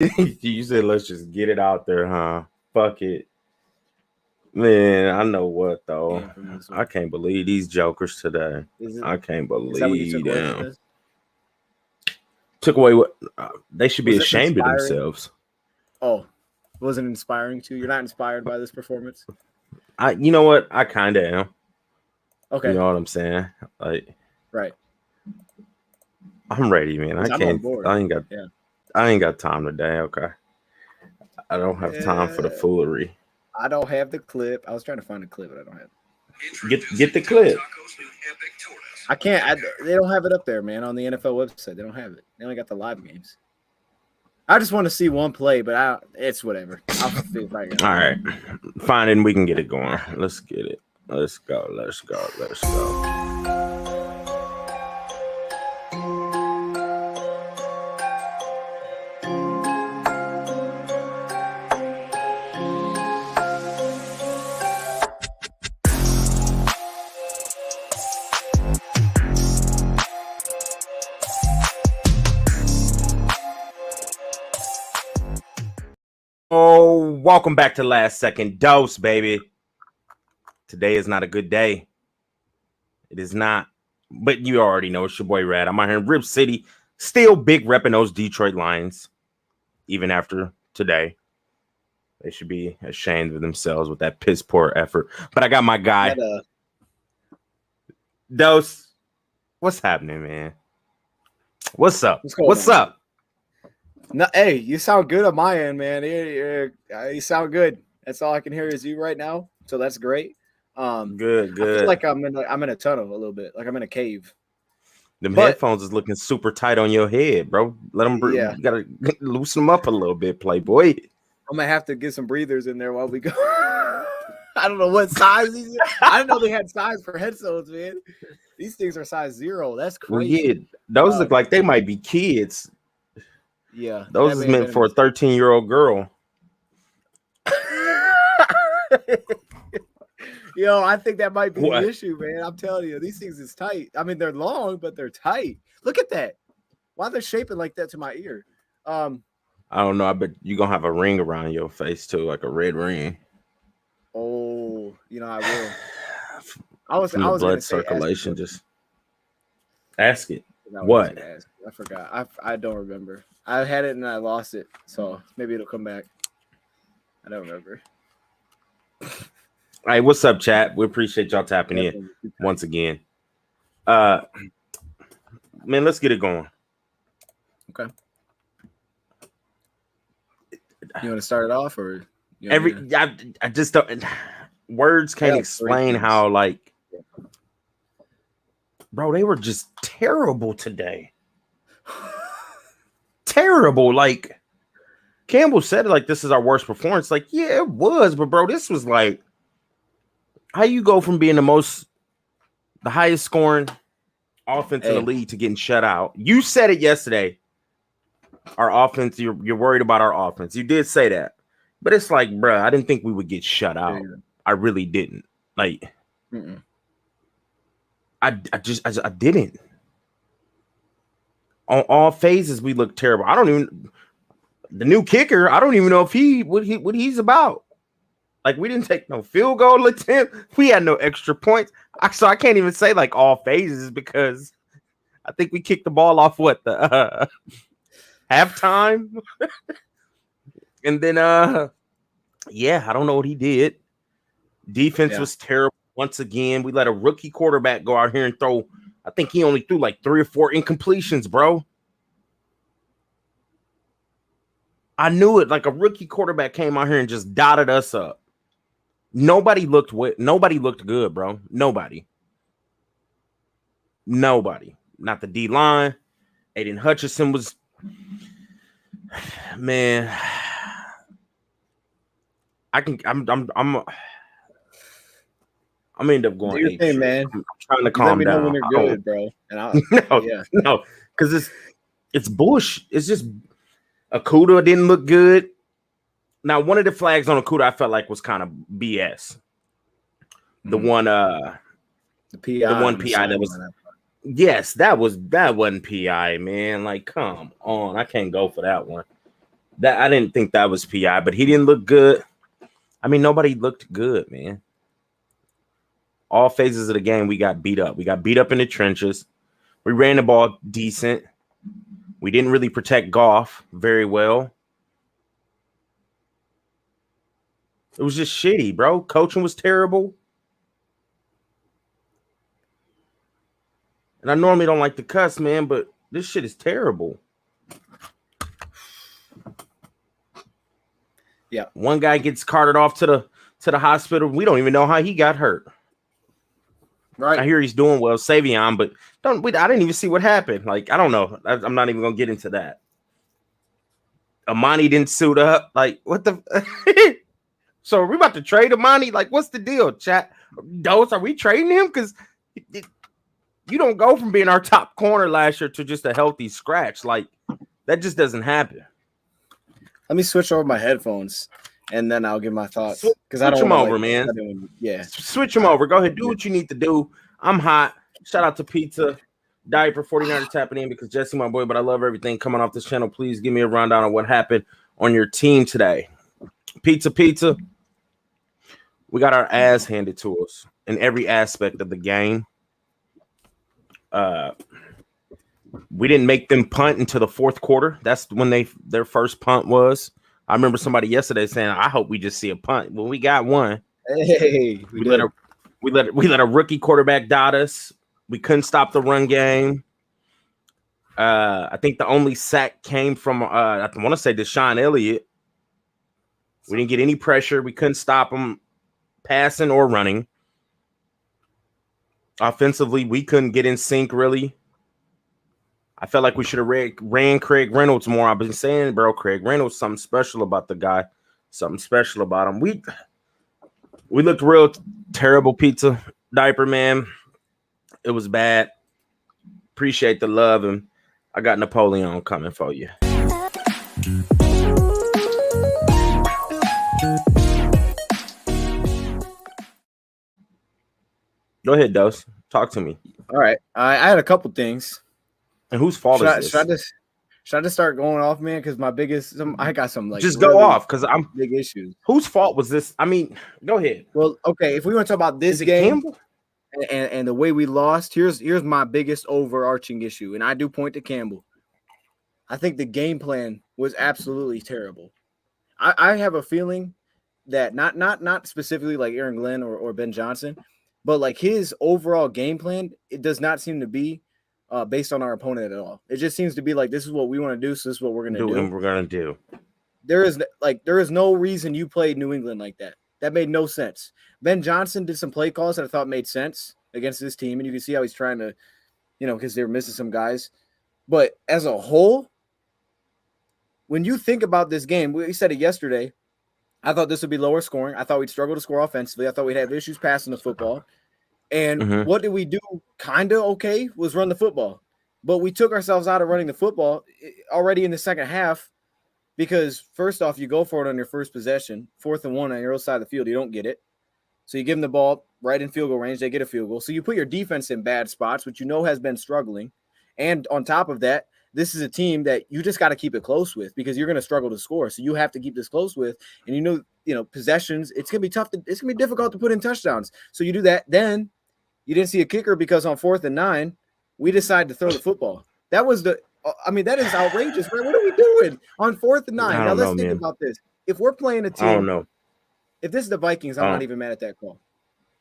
You said let's just get it out there, huh? Fuck it. Man, I know what though. I can't believe these jokers today. I can't believe them. Took away what they should be ashamed of themselves. Oh, wasn't inspiring to you? You're not inspired by this performance? You know what? I kind of am. Okay. You know what I'm saying? Like, right. I'm ready, man. I can't. I ain't got time today. Okay. I don't have time for the foolery. I don't have the clip. I was trying to find a clip, but I don't have it. Get the clip. I can't. They don't have it up there, man, on the NFL website. They don't have it. They only got the live games. I just want to see one play, but it's whatever. I'll see if I can. All right. Fine, and we can get it going. Let's get it. Let's go. Let's go. Let's go. Oh, welcome back to Last Second Dose, baby. Today is not a good day. It is not. But you already know it's your boy Rad. I'm out here in Rip City, still big repping those Detroit Lions. Even after today. They should be ashamed of themselves with that piss poor effort. But I got my guy. Dose. What's happening, man? What's up? What's up? No, hey, you sound good on my end, man. You sound good. That's all I can hear is you right now. So that's great. Good. I feel like I'm in a tunnel a little bit, like I'm in a cave. Them headphones is looking super tight on your head, bro. Let them breathe. Yeah. You gotta loosen them up a little bit, Playboy. I'm gonna have to get some breathers in there while we go. I don't know what size these are. I didn't know they had size for headphones, man. These things are size 0. That's crazy. Well, yeah, those look like they might be kids. Yeah, those is meant for a 13-year-old girl. Yo, I think that might be the issue, man. I'm telling you, these things is tight. I mean, they're long, but they're tight. Look at that. Why they're shaping like that to my ear? I don't know. I bet you're gonna have a ring around your face too, like a red ring. Oh, I will. I was blood circulation. Just ask it. What? I forgot. I don't remember. I had it and I lost it, so maybe it'll come back. I don't remember. All right, what's up, chat? We appreciate y'all tapping in once again. Man, let's get it going. Okay. You want to start it off, or I just don't. Words can't explain how, like, bro, they were just terrible today. Terrible. Like, Campbell said it like this is our worst performance. Like, yeah, it was, but bro, this was like, how you go from being the highest scoring offense in the league to getting shut out? You said it yesterday. Our offense, you're worried about our offense. You did say that, but it's like, bro, I didn't think we would get shut out. I really didn't. Like, I didn't. On all phases, we look terrible. The new kicker, I don't even know if what he's about. Like, we didn't take no field goal attempt. We had no extra points. So I can't even say like all phases because I think we kicked the ball off the halftime. And then I don't know what he did. Defense was terrible once again. We let a rookie quarterback go out here and throw. I think he only threw like 3 or 4 incompletions, bro. I knew it. Like, a rookie quarterback came out here and just dotted us up. Nobody looked good, bro. Nobody. Not the D line. Aiden Hutchinson was, man. I'm end up going. Do your thing, man. I'm trying to calm down. When you're good, bro. And no, because it's bullshit. It's just Okuda didn't look good. Now, one of the flags on Okuda I felt like was kind of BS. The one, the PI that was. Yes, that wasn't PI, man. Like, come on, I can't go for that one. That I didn't think that was PI, but he didn't look good. I mean, nobody looked good, man. All phases of the game, we got beat up. We got beat up in the trenches. We ran the ball decent. We didn't really protect Goff very well. It was just shitty, bro. Coaching was terrible. And I normally don't like to cuss, man, but this shit is terrible. Yeah. One guy gets carted off to the hospital. We don't even know how he got hurt. Right. I hear he's doing well, Savion, but I didn't even see what happened. Like, I don't know. I'm not even gonna get into that. Amani didn't suit up. Like, what the? So are we about to trade Amani? Like, what's the deal, chat? Dose, are we trading him? Because you don't go from being our top corner last year to just a healthy scratch. Like, that just doesn't happen. Let me switch over my headphones, and then I'll give my thoughts. Because I don't switch them over, man. Yeah, switch them over. Go ahead, do what you need to do. I'm hot. Shout out to Pizza Diaper 49ers tapping in because Jesse, my boy, but I love everything coming off this channel. Please give me a rundown of what happened on your team today. Pizza. We got our ass handed to us in every aspect of the game. We didn't make them punt until the fourth quarter. That's when their first punt was. I remember somebody yesterday saying, "I hope we just see a punt." Well, we got one. Hey, we let a rookie quarterback dot us. We couldn't stop the run game. I think the only sack came from I want to say Deshaun Elliott. We didn't get any pressure. We couldn't stop him passing or running. Offensively, we couldn't get in sync really. I felt like we should have ran Craig Reynolds more. I've been saying, bro, Craig Reynolds, something special about the guy. Something special about him. We looked real terrible, Pizza Diaper, man. It was bad. Appreciate the love, and I got Napoleon coming for you. Go ahead, Dose. Talk to me. All right. I had a couple things. And whose fault is this? Should I just start going off, man? Because I got some like just go off because I'm big issues. Whose fault was this? I mean, go ahead. Well, okay. If we want to talk about this game and the way we lost, here's my biggest overarching issue, and I do point to Campbell. I think the game plan was absolutely terrible. I have a feeling that not specifically like Aaron Glenn or Ben Johnson, but like his overall game plan, it does not seem to be based on our opponent at all. It just seems to be like, this is what we want to do, so this is what we're going to do. And we're going to do. There is no reason you played New England like that. That made no sense. Ben Johnson did some play calls that I thought made sense against this team, and you can see how he's trying to, because they were missing some guys. But as a whole, when you think about this game, we said it yesterday, I thought this would be lower scoring. I thought we'd struggle to score offensively. I thought we'd have issues passing the football. And what did we do? Kind of okay was run the football. But we took ourselves out of running the football already in the second half because, first off, you go for it on your first possession, 4th and 1 on your own side of the field. You don't get it. So you give them the ball right in field goal range. They get a field goal. So you put your defense in bad spots, which has been struggling. And on top of that, this is a team that you just got to keep it close with because you're going to struggle to score. So you have to keep this close with. And possessions, it's going to be tough. It's going to be difficult to put in touchdowns. So you do that. Then you didn't see a kicker because on 4th and 9, we decided to throw the football. That is outrageous, man. What are we doing on 4th and 9? Now let's think about this. If we're playing a team, I don't know. If this is the Vikings, I'm not even mad at that call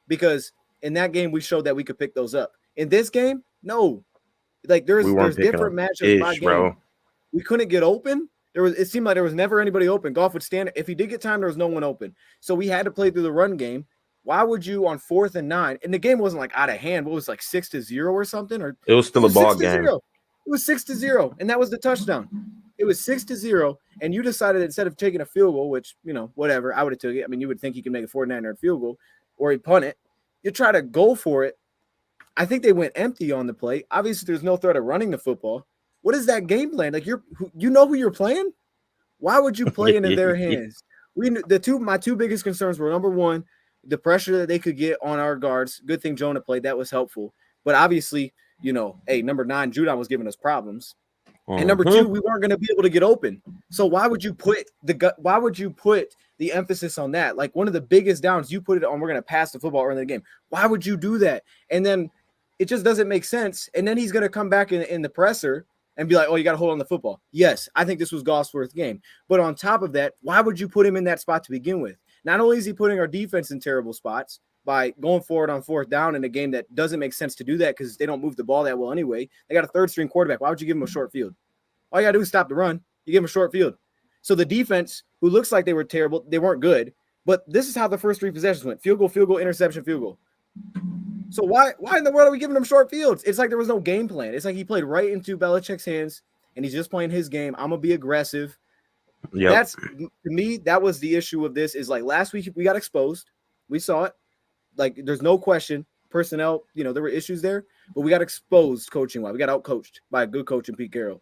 because in that game we showed that we could pick those up. In this game, no. Like there's different matchups by game. Bro. We couldn't get open. It seemed like there was never anybody open. Goff would stand. If he did get time, there was no one open. So we had to play through the run game. Why would you on 4th and 9? And the game wasn't like out of hand. What was like 6-0 or something? Or it was still a ball game. 0. It was 6-0, and that was the touchdown. It was 6-0, and you decided instead of taking a field goal, which whatever, I would have took it. I mean, you would think he could make a 49-yard field goal, or he'd punt it. You try to go for it. I think they went empty on the play. Obviously, there's no threat of running the football. What is that game plan? Like you know who you're playing? Why would you play into their hands? My two biggest concerns were number one, the pressure that they could get on our guards. Good thing Jonah played. That was helpful. But obviously, number 9, Judon was giving us problems. And number two, we weren't going to be able to get open. So why would you put the emphasis on that? Like one of the biggest downs, you put it on, we're going to pass the football early in the game. Why would you do that? And then it just doesn't make sense. And then he's going to come back in the presser and be like, oh, you got to hold on the football. Yes, I think this was Goff's worst game. But on top of that, why would you put him in that spot to begin with? Not only is he putting our defense in terrible spots by going forward on fourth down in a game that doesn't make sense to do that because they don't move the ball that well anyway. They got a third-string quarterback. Why would you give him a short field? All you got to do is stop the run. You give him a short field. So the defense, who looks like they were terrible, they weren't good. But this is how the first three possessions went. Field goal, interception, field goal. So why in the world are we giving them short fields? It's like there was no game plan. It's like he played right into Belichick's hands, and he's just playing his game. I'm going to be aggressive. Yep. That's, to me, that was the issue of this is like last week we got exposed. We saw it. Like there's no question. Personnel, there were issues there, but we got exposed coaching-wise. We got out-coached by a good coach in Pete Carroll.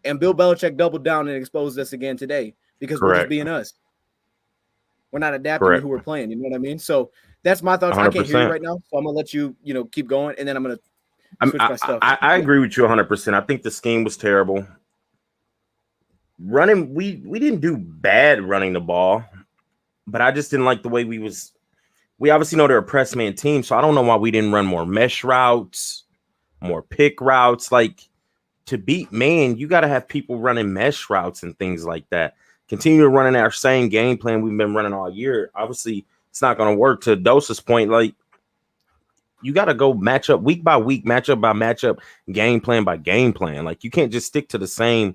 And Bill Belichick doubled down and exposed us again today because we're just being us. We're not adapting to who we're playing. You know what I mean? So that's my thoughts. 100%. I can't hear you right now, so I'm going to let you, keep going, and then I'm going to switch my stuff. I agree with you 100%. I think the scheme was terrible. Running, we didn't do bad running the ball, but I just didn't like the way we obviously know they're a press man team, so I don't know why we didn't run more mesh routes, more pick routes. Like, to beat man, you got to have people running mesh routes and things like that. Continue running our same game plan we've been running all year. Obviously, it's not going to work. To Dosa's point, like, you got to go matchup week by week, matchup by matchup, game plan by game plan. Like, you can't just stick to the same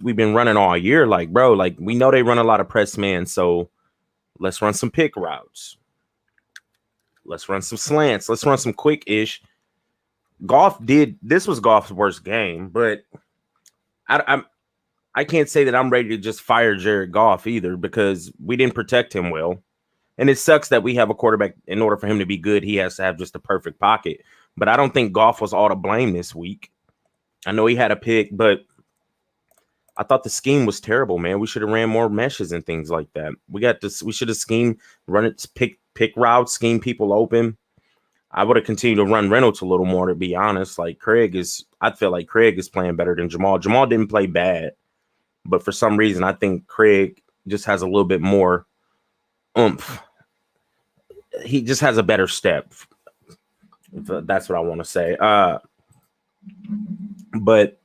we've been running all year. Like, bro, like, we know they run a lot of press man, so let's run some pick routes. Let's run some slants. Let's run some quick-ish. This was Goff's worst game, but I can't say that I'm ready to just fire Jared Goff either because we didn't protect him well. And it sucks that we have a quarterback, in order for him to be good, he has to have just a perfect pocket. But I don't think Goff was all to blame this week. I know he had a pick, but I thought the scheme was terrible, man. We should have ran more meshes and things like that. We should have schemed, run it, pick routes, scheme people open. I would have continued to run Reynolds a little more, to be honest. Like I feel like Craig is playing better than Jamal. Jamal didn't play bad, but for some reason, I think Craig just has a little bit more oomph. He just has a better step. That's what I want to say. But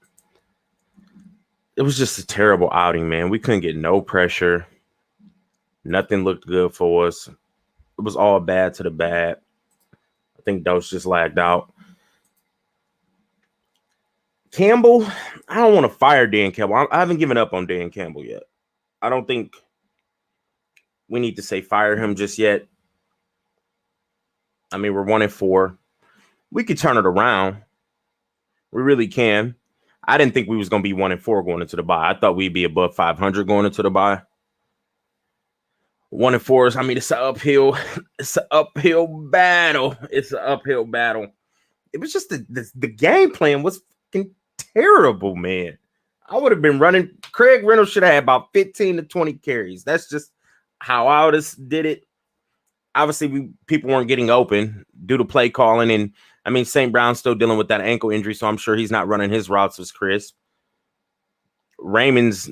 it was just a terrible outing, man. We couldn't get no pressure. Nothing looked good for us. It was all bad to the bad. I think Dose just lagged out. Campbell, I don't want to fire Dan Campbell. I haven't given up on Dan Campbell yet. I don't think we need to say fire him just yet. I mean, we're 1-4. We could turn it around. We really can. I didn't think we was going to be 1-4 going into the bye. I thought we'd be above 500 going into the bye. 1-4 is, I mean, it's an uphill battle. It's an uphill battle. It was just the game plan was fucking terrible, man. I would have been running. Craig Reynolds should have had about 15 to 20 carries. That's just how I did it. Obviously, people weren't getting open due to play calling. And, I mean, St. Brown's still dealing with that ankle injury, so I'm sure he's not running his routes as crisp. Raymond's,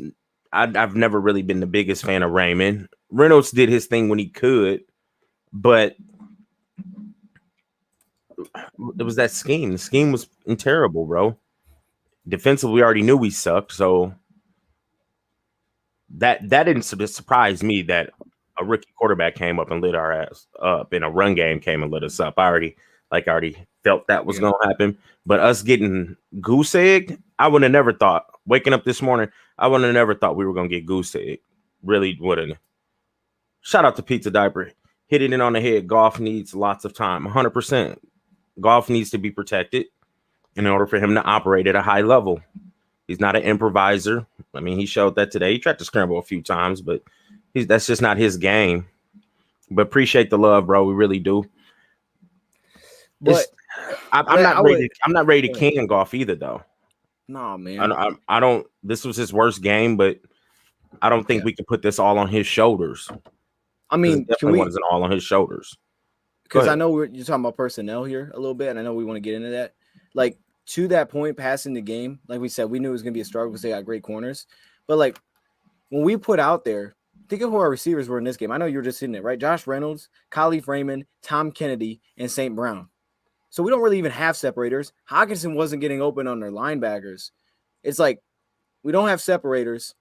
I've never really been the biggest fan of Raymond. Reynolds did his thing when he could, but it was that scheme. The scheme was terrible, bro. Defensively, we already knew we sucked, so that didn't surprise me that a rookie quarterback came up and lit our ass up, and a run game came and lit us up. I already felt that was going to happen. But us getting goose egged, I would have never thought. Waking up this morning, I would have never thought we were going to get goose egged. Really wouldn't. Shout out to Pizza Diaper. Hitting it on the head. Goff needs lots of time. 100%. Goff needs to be protected in order for him to operate at a high level. He's not an improviser. I mean, he showed that today. He tried to scramble a few times, but that's just not his game. But appreciate the love, bro. We really do. But I'm not ready to can Goff either, though. Nah, man. I don't. This was his worst game, but I don't think we can put this all on his shoulders. I mean, it definitely wasn't all on his shoulders. Because I know you're talking about personnel here a little bit, and I know we want to get into that. Like, to that point, passing the game, like we said, we knew it was going to be a struggle because they got great corners. But like when we put out there, think of who our receivers were in this game. I know you were just sitting there, right? Josh Reynolds, Khalif Raymond, Tom Kennedy, and St. Brown. So we don't really even have separators. Hawkinson wasn't getting open on their linebackers. It's like we don't have separators,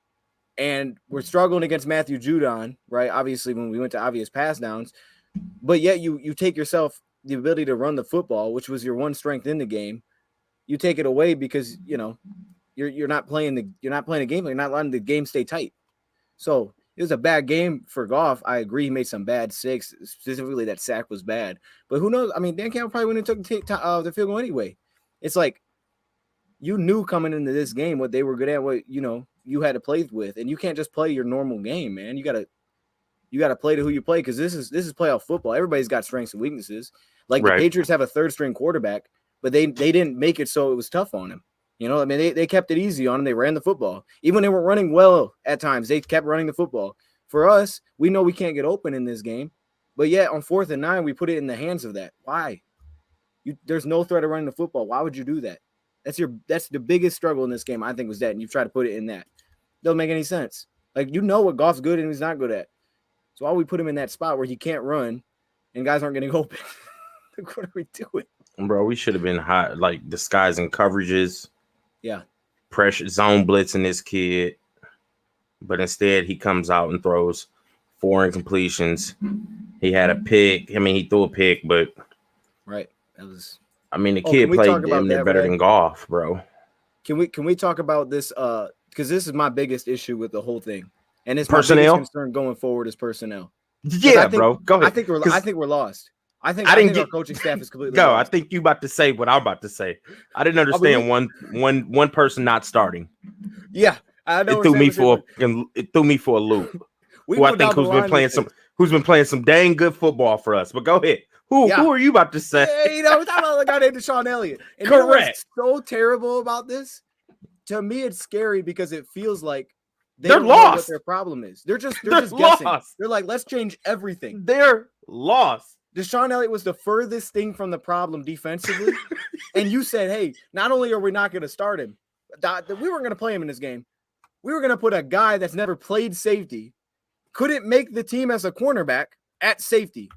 and we're struggling against Matthew Judon, right? Obviously, when we went to obvious pass downs, but yet you take yourself the ability to run the football, which was your one strength in the game. You take it away because you're not playing a game. You're not letting the game stay tight. So it was a bad game for Goff. I agree. He made some bad sacks. Specifically, that sack was bad. But who knows? I mean, Dan Campbell probably wouldn't have took the field goal anyway. It's like you knew coming into this game what they were good at, what you had to play with, and you can't just play your normal game, man. You gotta play to who you play because this is playoff football. Everybody's got strengths and weaknesses. Like the Patriots have a third string quarterback, but they didn't make it so it was tough on him. I mean, they kept it easy on him. They ran the football. Even when they weren't running well at times, they kept running the football. For us, we know we can't get open in this game, but yet on 4th and 9, we put it in the hands of that. Why? There's no threat of running the football. Why would you do that? That's the biggest struggle in this game, I think, was that, and you try to put it in that. Doesn't make any sense. Like, what Goff's good and he's not good at. So why would we put him in that spot where he can't run and guys aren't getting open? Like, what are we doing? Bro, we should have been hot, like disguising coverages. Yeah. Pressure zone blitzing this kid. But instead he comes out and throws 4 incompletions. He had a pick. I mean, he threw a pick, but right. That was the kid played damn near better than Goff, bro. Can we talk about this? Because this is my biggest issue with the whole thing. And it's personnel. My biggest concern going forward is personnel. Yeah, bro. Go ahead. I think we're lost. I think our coaching staff is completely go. lost. I think you about to say what I'm about to say. I didn't understand one person not starting. Yeah, I know. It threw me for a loop. Who I think who's been playing some dang good football for us. But go ahead. Who are you about to say? Yeah, we're talking about the guy named Deshaun Elliott. And correct. So terrible about this. To me, it's scary because it feels like they're don't lost. Know what their problem is. They're just guessing. Lost. They're like, let's change everything. They're lost. Deshaun Elliott was the furthest thing from the problem defensively. And you said, hey, not only are we not going to start him, we weren't going to play him in this game. We were going to put a guy that's never played safety, couldn't make the team as a cornerback at safety.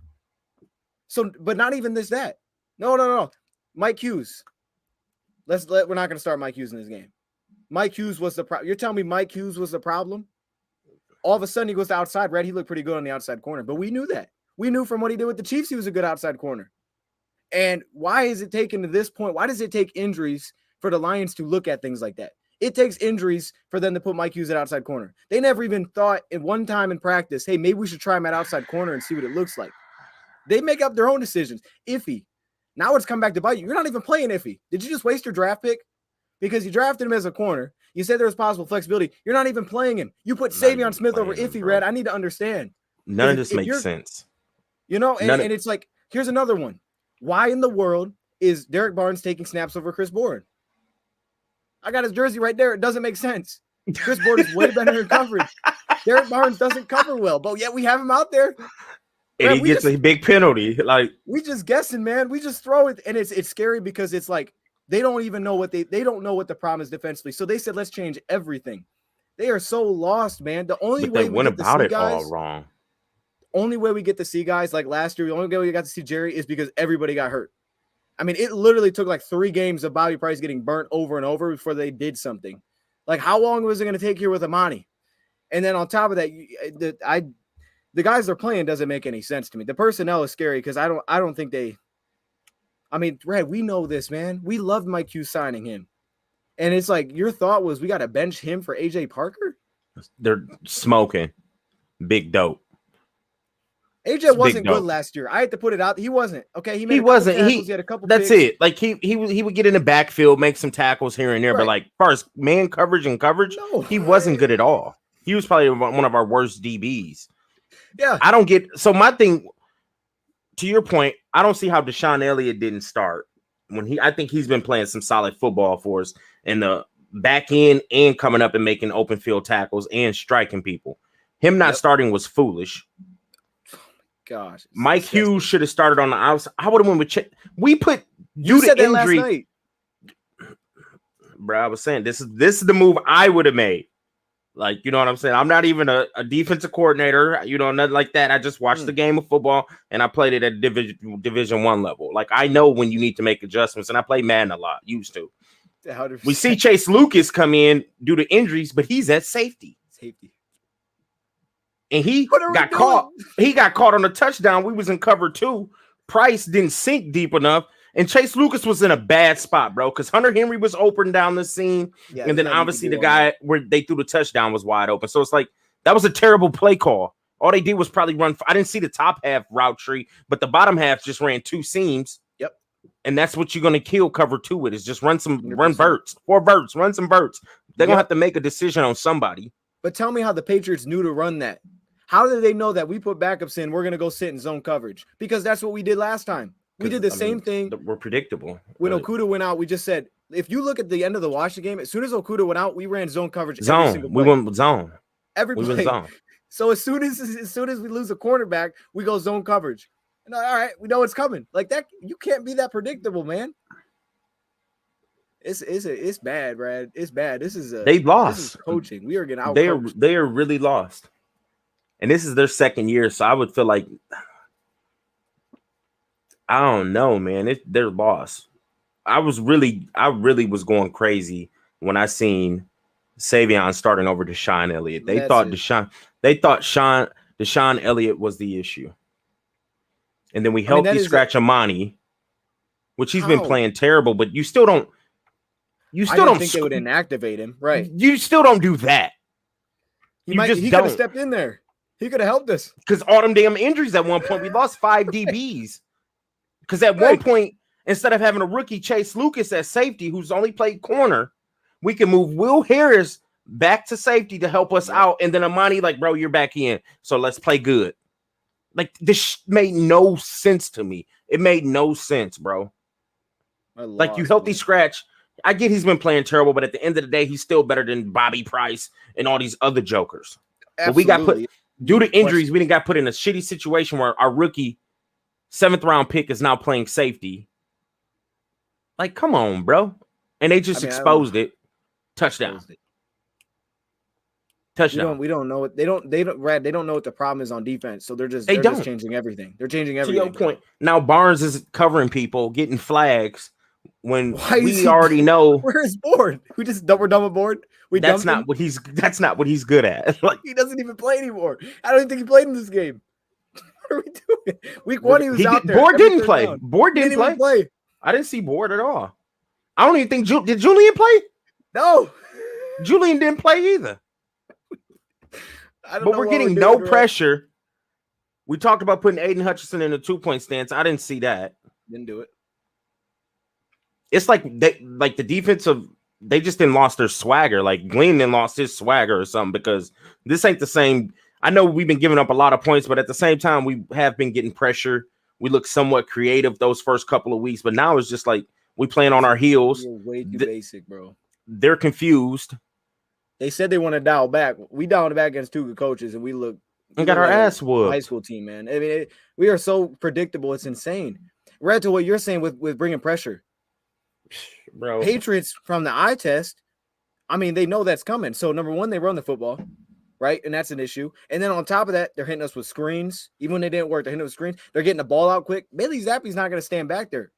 So, but not even that. No. Mike Hughes. We're not going to start Mike Hughes in this game. Mike Hughes was the problem. You're telling me Mike Hughes was the problem? All of a sudden he goes to outside. Red, he looked pretty good on the outside corner, but we knew that. We knew from what he did with the Chiefs, he was a good outside corner. And why is it taken to this point? Why does it take injuries for the Lions to look at things like that? It takes injuries for them to put Mike Hughes at outside corner. They never even thought at one time in practice, hey, maybe we should try him at outside corner and see what it looks like. They make up their own decisions. Iffy. Now it's come back to bite you. You're not even playing Iffy. Did you just waste your draft pick? Because you drafted him as a corner. You said there was possible flexibility. You're not even playing him. You put Savion Smith over Iffy, Red. I need to understand. None of this makes sense. And it's like, here's another one. Why in the world is Derek Barnes taking snaps over Chris Bourne? I got his jersey right there. It doesn't make sense. Chris Bourne is way better in coverage. Derek Barnes doesn't cover well, but yet we have him out there. And he gets a big penalty. Like, we just guessing, man. We just throw it, and it's scary because it's like they don't even know what they don't know what the problem is defensively. So they said, let's change everything. They are so lost, man. The only way they went about it all wrong. Only way we get to see guys like last year, the only way we got to see Jerry is because everybody got hurt. I mean, it literally took like 3 games of Bobby Price getting burnt over and over before they did something. Like, how long was it going to take here with Amani? And then on top of that, the guys they're playing doesn't make any sense to me. The personnel is scary because I don't think they. I mean, Red, we know this, man. We loved Mike Hughes signing him, and it's like your thought was we got to bench him for AJ Parker. They're smoking big dope. AJ wasn't good last year. I had to put it out. He wasn't. Okay, he wasn't. He had a couple. That's picks. it. Like he would get in the backfield, make some tackles here and there, right. But like first man coverage, no. He wasn't good at all. He was probably one of our worst DBs. Yeah, I don't get. So my thing, to your point, I don't see how Deshaun Elliott didn't start when I think he's been playing some solid football for us in the back end and coming up and making open field tackles and striking people. Him not starting was foolish. Gosh, Mike Hughes should have started on the outside. I would have went with we put you said that last night. bro. I was saying this is the move I would have made. Like, you know what I'm saying? I'm not even a defensive coordinator, you know, nothing like that. I just watched the game of football and I played it at Division 1 level. Like, I know when you need to make adjustments, and I play Madden a lot, used to. 100%. We see Chase Lucas come in due to injuries, but he's at safety. And he got caught. He got caught on a touchdown. We was in cover 2. Price didn't sink deep enough. And Chase Lucas was in a bad spot, bro, because Hunter Henry was open down the seam. Yeah, and then obviously the guy where they threw the touchdown was wide open. So it's like, that was a terrible play call. All they did was probably run. I didn't see the top half route tree, but the bottom half just ran 2 seams. Yep. And that's what you're going to kill cover 2 with, is just run verts, 4 verts, run some verts. They're going to have to make a decision on somebody. But tell me how the Patriots knew to run that. How did they know that we put backups in, we're going to go sit in zone coverage? Because that's what we did last time. We did the same thing. We're predictable. When Okudah went out, we just said, if you look at the end of the Washington game, as soon as Okudah went out, we ran zone coverage. We went with zone. Every play. We went zone. So as soon as we lose a cornerback, we go zone coverage. And all right, we know it's coming. Like that, you can't be that predictable, man. It's bad, Brad. It's bad. They lost. This is coaching. We are getting out. They are really lost. And this is their second year, so I would feel like, I don't know, man. They're lost. I really was going crazy when I seen Savion starting over Deshaun Elliott. They thought Deshaun Elliott was the issue. And then we healthy scratch Amani, which he's been playing terrible, but you still don't think they would inactivate him, right? You still don't do that. He could have stepped in there. He could have helped us. Because all them damn injuries at one point, we lost 5 DBs. Because at one point, instead of having a rookie Chase Lucas at safety, who's only played corner, we can move Will Harris back to safety to help us out. And then Amani, like, bro, you're back in. So let's play good. Like, this made no sense to me. It made no sense, bro. Like, you healthy scratch. I get he's been playing terrible, but at the end of the day, he's still better than Bobby Price and all these other jokers. Absolutely. But we got put, due to injuries, we didn't got put in a shitty situation where our rookie 7th round pick is now playing safety. Like, come on, bro. And they just exposed it. Touchdown. Touchdown. We don't know what they don't know what the problem is on defense. So they're just changing everything. They're changing everything. To your point. Now Barnes is covering people, getting flags when we already know. Where is Board? We're done with Board. That's not what he's good at. Like, he doesn't even play anymore. I don't even think he played in this game. What are we doing? Week 1, he was out there. Board didn't play. Board didn't play. I didn't see Board at all. I don't even think did Julian play? No. Julian didn't play either. But we're getting no pressure. We talked about putting Aiden Hutchinson in a 2-point stance. I didn't see that. Didn't do it. It's like the defensive, they just didn't lost their swagger. Like Glenn then lost his swagger or something, because this ain't the same. I know we've been giving up a lot of points, but at the same time, we have been getting pressure. We look somewhat creative those first couple of weeks, but now it's just like we playing on our heels. You're way too basic, bro. They're confused. They said they want to dial back. We dialed back against 2 good coaches, and we got our ass whooped. High school team, man. I mean, we are so predictable. It's insane. Right to what you're saying with bringing pressure, bro. Patriots from the eye test. I mean, they know that's coming. So number 1, they run the football, right, and that's an issue. And then on top of that, they're hitting us with screens. Even when they didn't work, they're hitting us with screens. They're getting the ball out quick. Bailey Zappi's not going to stand back there.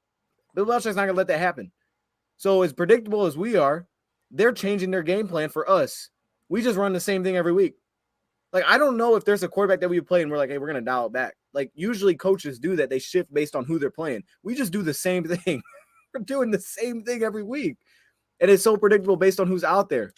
Bill Belichick's not going to let that happen. So as predictable as we are, they're changing their game plan for us. We just run the same thing every week. Like, I don't know if there's a quarterback that we play and we're like, hey, we're going to dial it back. Like, usually coaches do that. They shift based on who they're playing. We just do the same thing. We're doing the same thing every week. And it's so predictable based on who's out there.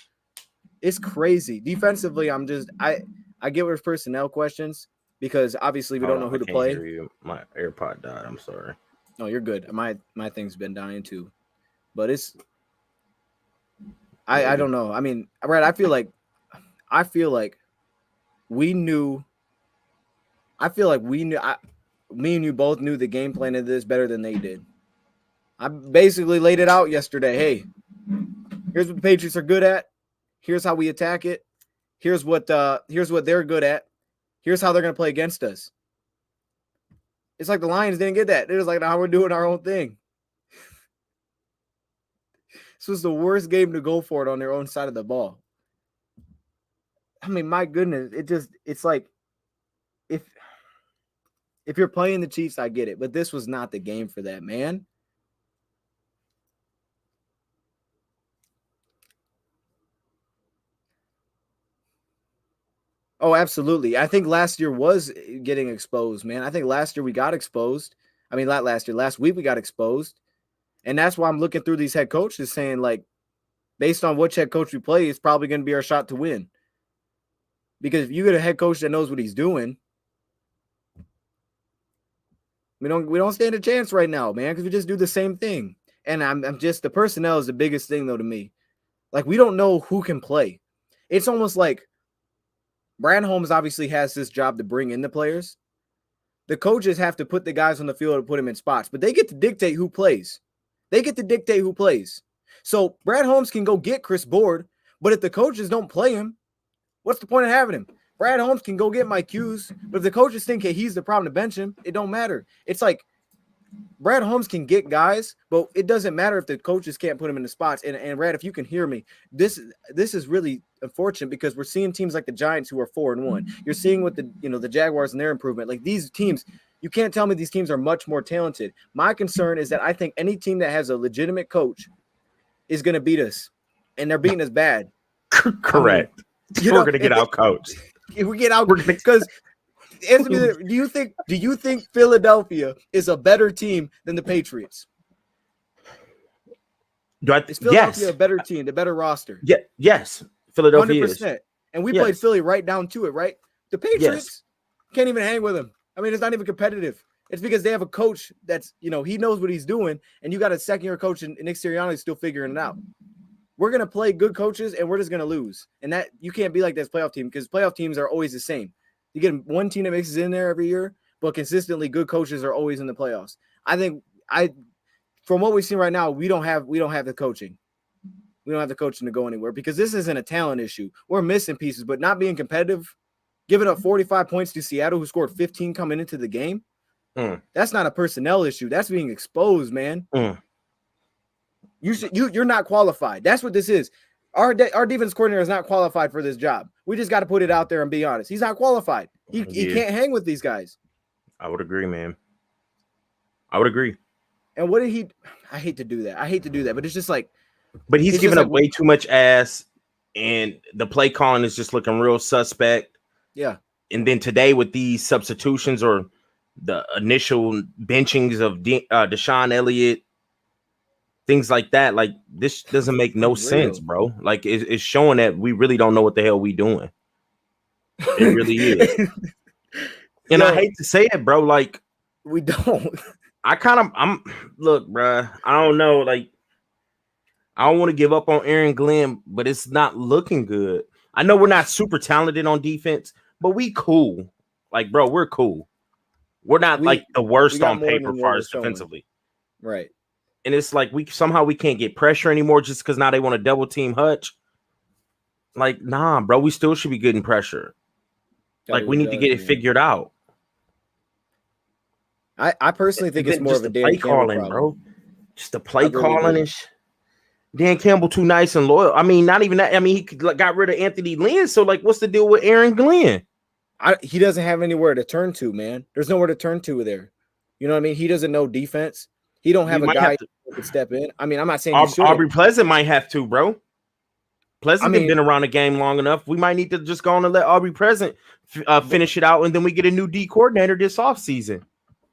It's crazy. Defensively, I get with personnel questions because obviously we don't know who to play. Hear you. My AirPod died. I'm sorry. No, you're good. My thing's been dying too. But it's I don't know. I mean, Brad, I feel like we knew. Me and you both knew the game plan of this better than they did. I basically laid it out yesterday. Hey, here's what the Patriots are good at. Here's how we attack it. Here's what they're good at. Here's how they're going to play against us. It's like the Lions didn't get that. They're just like, how we're doing our own thing. This was the worst game to go for it on their own side of the ball. I mean, my goodness, it's like if you're playing the Chiefs, I get it, but this was not the game for that, man. Oh, absolutely. I think last year was getting exposed, man. I think last year we got exposed. I mean, not last year, last week we got exposed. And that's why I'm looking through these head coaches saying, like, based on which head coach we play, it's probably going to be our shot to win. Because if you get a head coach that knows what he's doing, we don't stand a chance right now, man, because we just do the same thing. And I'm just, the personnel is the biggest thing, though, to me. Like, we don't know who can play. It's almost like Brad Holmes obviously has this job to bring in the players. The coaches have to put the guys on the field and put them in spots, but they get to dictate who plays. So Brad Holmes can go get Chris Board, but if the coaches don't play him, what's the point of having him? Brad Holmes can go get Mike Hughes, but if the coaches think, hey, he's the problem to bench him, it don't matter. It's like Brad Holmes can get guys, but it doesn't matter if the coaches can't put him in the spots. And Brad, if you can hear me, this is really unfortunate because we're seeing teams like the Giants who are 4-1. You're seeing with the Jaguars and their improvement. Like these teams, you can't tell me these teams are much more talented. My concern is that I think any team that has a legitimate coach is going to beat us, and they're beating us bad. Correct. We're going to get out coached. If we get out, because do you think Philadelphia is a better team than the Patriots? Is Philadelphia a better team, the better roster? Yeah, yes. Philadelphia 100%. Is. And we played Philly right down to it, right? The Patriots can't even hang with them. I mean, it's not even competitive. It's because they have a coach that's, he knows what he's doing, and you got a second-year coach, and Nick Sirianni is still figuring it out. We're going to play good coaches, and we're just going to lose. And that you can't be like this playoff team because playoff teams are always the same. You get one team that mixes in there every year, but consistently good coaches are always in the playoffs. I think from what we've seen right now, we don't have the coaching. We don't have the coaching to go anywhere because this isn't a talent issue. We're missing pieces, but not being competitive, giving up 45 points to Seattle, who scored 15 coming into the game. That's not a personnel issue. That's being exposed, man. You're not qualified. That's what this is. Our defense coordinator is not qualified for this job. We just got to put it out there and be honest. He's not qualified. He can't hang with these guys. I would agree, man. I would agree. And what did he? I hate to do that, but it's just like. But he's giving up way too much ass, and the play calling is just looking real suspect. Yeah. And then today with these substitutions or the initial benchings of Deshaun Elliott, things like that, like this doesn't make no sense, bro. Like it's showing that we really don't know what the hell we doing. It really is. And I hate to say it, bro. Like we don't. Look, bro. I don't know. Like I don't want to give up on Aaron Glenn, but it's not looking good. I know we're not super talented on defense, but we cool. Like, bro, we're cool. We're not like the worst on paper for us defensively. Right. And it's like we can't get pressure anymore just because now they want to double team Hutch. Like, nah, bro, we still should be getting pressure. Like, we need to get it figured out. I personally think it's more of a Dan Campbell problem, bro. Just the play calling and Dan Campbell too nice and loyal. I mean, not even that. I mean, he got rid of Anthony Lynn. So, like, what's the deal with Aaron Glenn? He doesn't have anywhere to turn to, man. There's nowhere to turn to there. You know what I mean? He doesn't know defense. He don't have a guy who can step in. I mean, I'm not saying Aubrey Pleasant might have to, bro. Pleasant has been around the game long enough. We might need to just go on and let Aubrey Pleasant finish it out, and then we get a new D coordinator this offseason.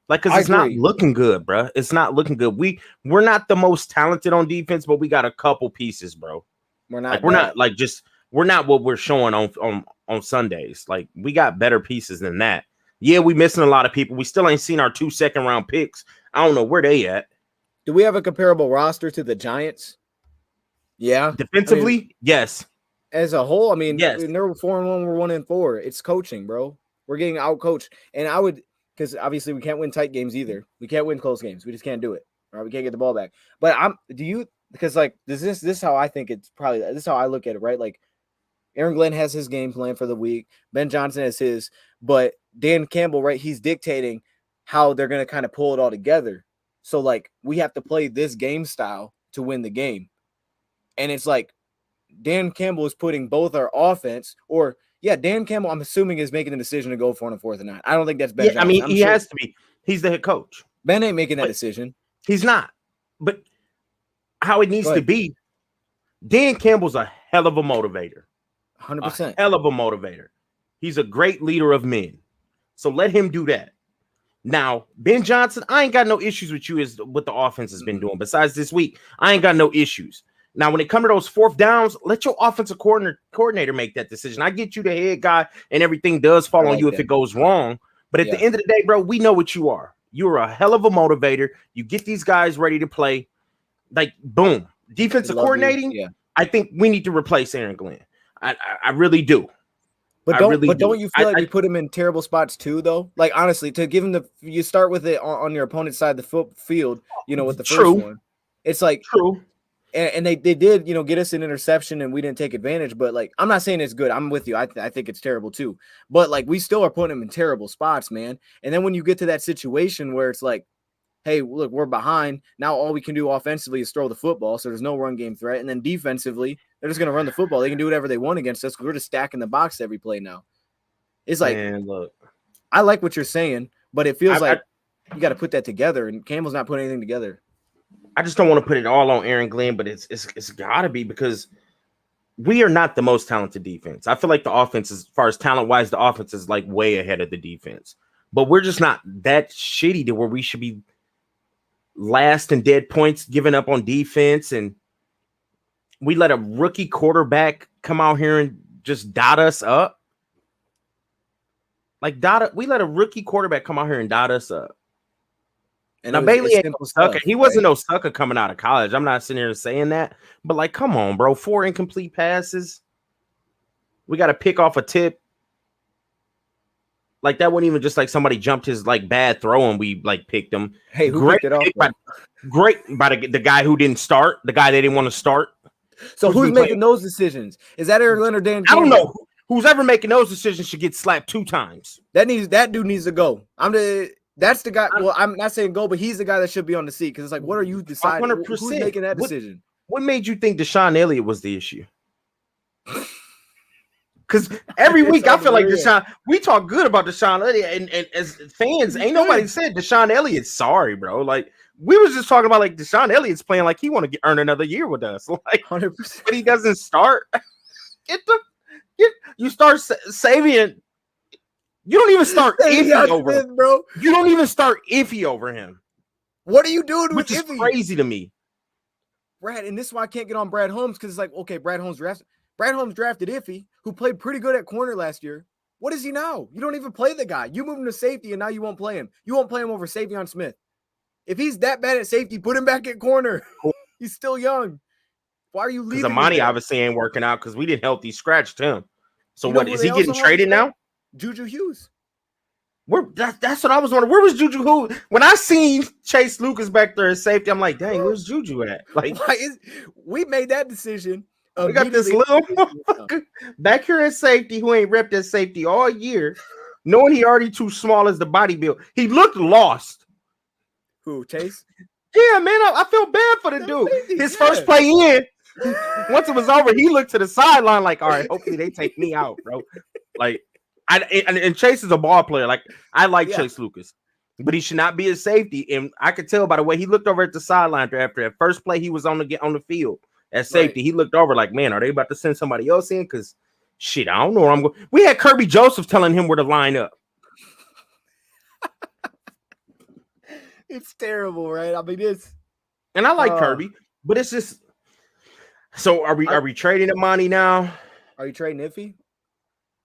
Like, because it's not looking good, bro. It's not looking good. We're not the most talented on defense, but we got a couple pieces, bro. We're not what we're showing on Sundays. Like, we got better pieces than that. Yeah, we missing a lot of people. We still ain't seen our 2 second-round picks. I don't know where they at. Do we have a comparable roster to the Giants? Yeah. Defensively, yes. As a whole, I mean, yes. They're 4-1, we're 1-4. It's coaching, bro. We're getting out-coached. And because obviously we can't win tight games either. We can't win close games. We just can't do it. All right, we can't get the ball back. But because like this is how I think it's probably, this is how I look at it, right? Like Aaron Glenn has his game plan for the week. Ben Johnson has his, but Dan Campbell, right? He's dictating how they're going to kind of pull it all together. So like we have to play this game style to win the game. And it's like Dan Campbell is putting both our offense, or Dan Campbell, I'm assuming, is making the decision to go for it on 4th and 9. I don't think that's Ben Johnson. I mean, he has to be. He's the head coach. Ben ain't making that decision. He's not. But how it needs to be, Dan Campbell's a hell of a motivator. 100%. A hell of a motivator. He's a great leader of men. So let him do that. Now, Ben Johnson, I ain't got no issues with you as what the offense has been doing. Besides this week, I ain't got no issues. Now, when it comes to those 4th downs, let your offensive coordinator make that decision. I get you the head guy, and everything does fall on you if it goes wrong. But at the end of the day, bro, we know what you are. You're a hell of a motivator. You get these guys ready to play. Like, boom. Defensive coordinating, I think we need to replace Aaron Glenn. I really do. But don't you feel like we put him in terrible spots too, though? Like, honestly, to give him you start with it on your opponent's side of the field, with the first one. It's like, true. And they did, get us an interception and we didn't take advantage. But, like, I'm not saying it's good. I'm with you. I think it's terrible too. But, like, we still are putting him in terrible spots, man. And then when you get to that situation where it's like, hey, look, we're behind. Now all we can do offensively is throw the football, so there's no run game threat. And then defensively, they're just going to run the football. They can do whatever they want against us because we're just stacking the box every play now. It's like, man, look, I like what you're saying, but it feels like you got to put that together, and Campbell's not putting anything together. I just don't want to put it all on Aaron Glenn, but it's got to be because we are not the most talented defense. I feel like the offense, as far as talent-wise, the offense is like way ahead of the defense. But we're just not that shitty to where we should be last in dead points, giving up on defense, and we let a rookie quarterback come out here and just dot us up. We let a rookie quarterback come out here and dot us up. And now Bailey ain't no sucker. He wasn't no sucker coming out of college. I'm not sitting here saying that, but like, come on, bro. 4 incomplete passes. We got to pick off a tip. Like that wasn't even just like somebody jumped his like bad throw and we like picked him. Hey, who picked it off? Great by the guy who didn't start, the guy they didn't want to start. So who's making those decisions? Is that Aaron Glenn or Dan Campbell? I don't know. Who's ever making those decisions should get slapped 2 times. That dude needs to go. That's the guy. Well, I'm not saying go, but he's the guy that should be on the seat because it's like, what are you deciding? 100%. Who's making that decision? What made you think Deshaun Elliott was the issue? Because every week I feel like Deshaun, we talk good about Deshaun Elliott, and as fans, ain't nobody said Deshaun Elliott's sorry, bro. Like we was just talking about like Deshaun Elliott's playing like he want to earn another year with us, like 100%. But he doesn't start. You start saving. You don't even start iffy over him, bro. You don't even start iffy over him. What are you doing with Which is iffy? Crazy to me. Brad, and this is why I can't get on Brad Holmes because it's like, okay, Brad Holmes drafted Iffy, who played pretty good at corner last year. What is he now? You don't even play the guy. You move him to safety, and now you won't play him. You won't play him over Savion Smith. If he's that bad at safety, put him back at corner. He's still young. Why are you leaving? Because Amani obviously ain't working out because we didn't healthy scratched him. So what is he getting traded now? Juju Hughes. That's what I was wondering. Where was Juju? Who? When I seen Chase Lucas back there at safety, I'm like, dang, where's Juju at? Like, we made that decision. We got this little motherfucker back here at safety who ain't repped at safety all year, knowing he already too small as the body build. He looked lost. Who, Chase? Yeah, man, I feel bad for the dude. His first play in, once it was over, he looked to the sideline like, all right, hopefully they take me out, bro. Like, and Chase is a ball player. Like, I like Chase Lucas, but he should not be a safety. And I could tell by the way he looked over at the sideline after that first play he was on the field at safety. Right. He looked over like, man, are they about to send somebody else in? Because shit, I don't know where I'm going. We had Kirby Joseph telling him where to line up. It's terrible, right? I mean, it's and I like Kirby, but it's just. So are we trading Amani now? Are you trading Iffy?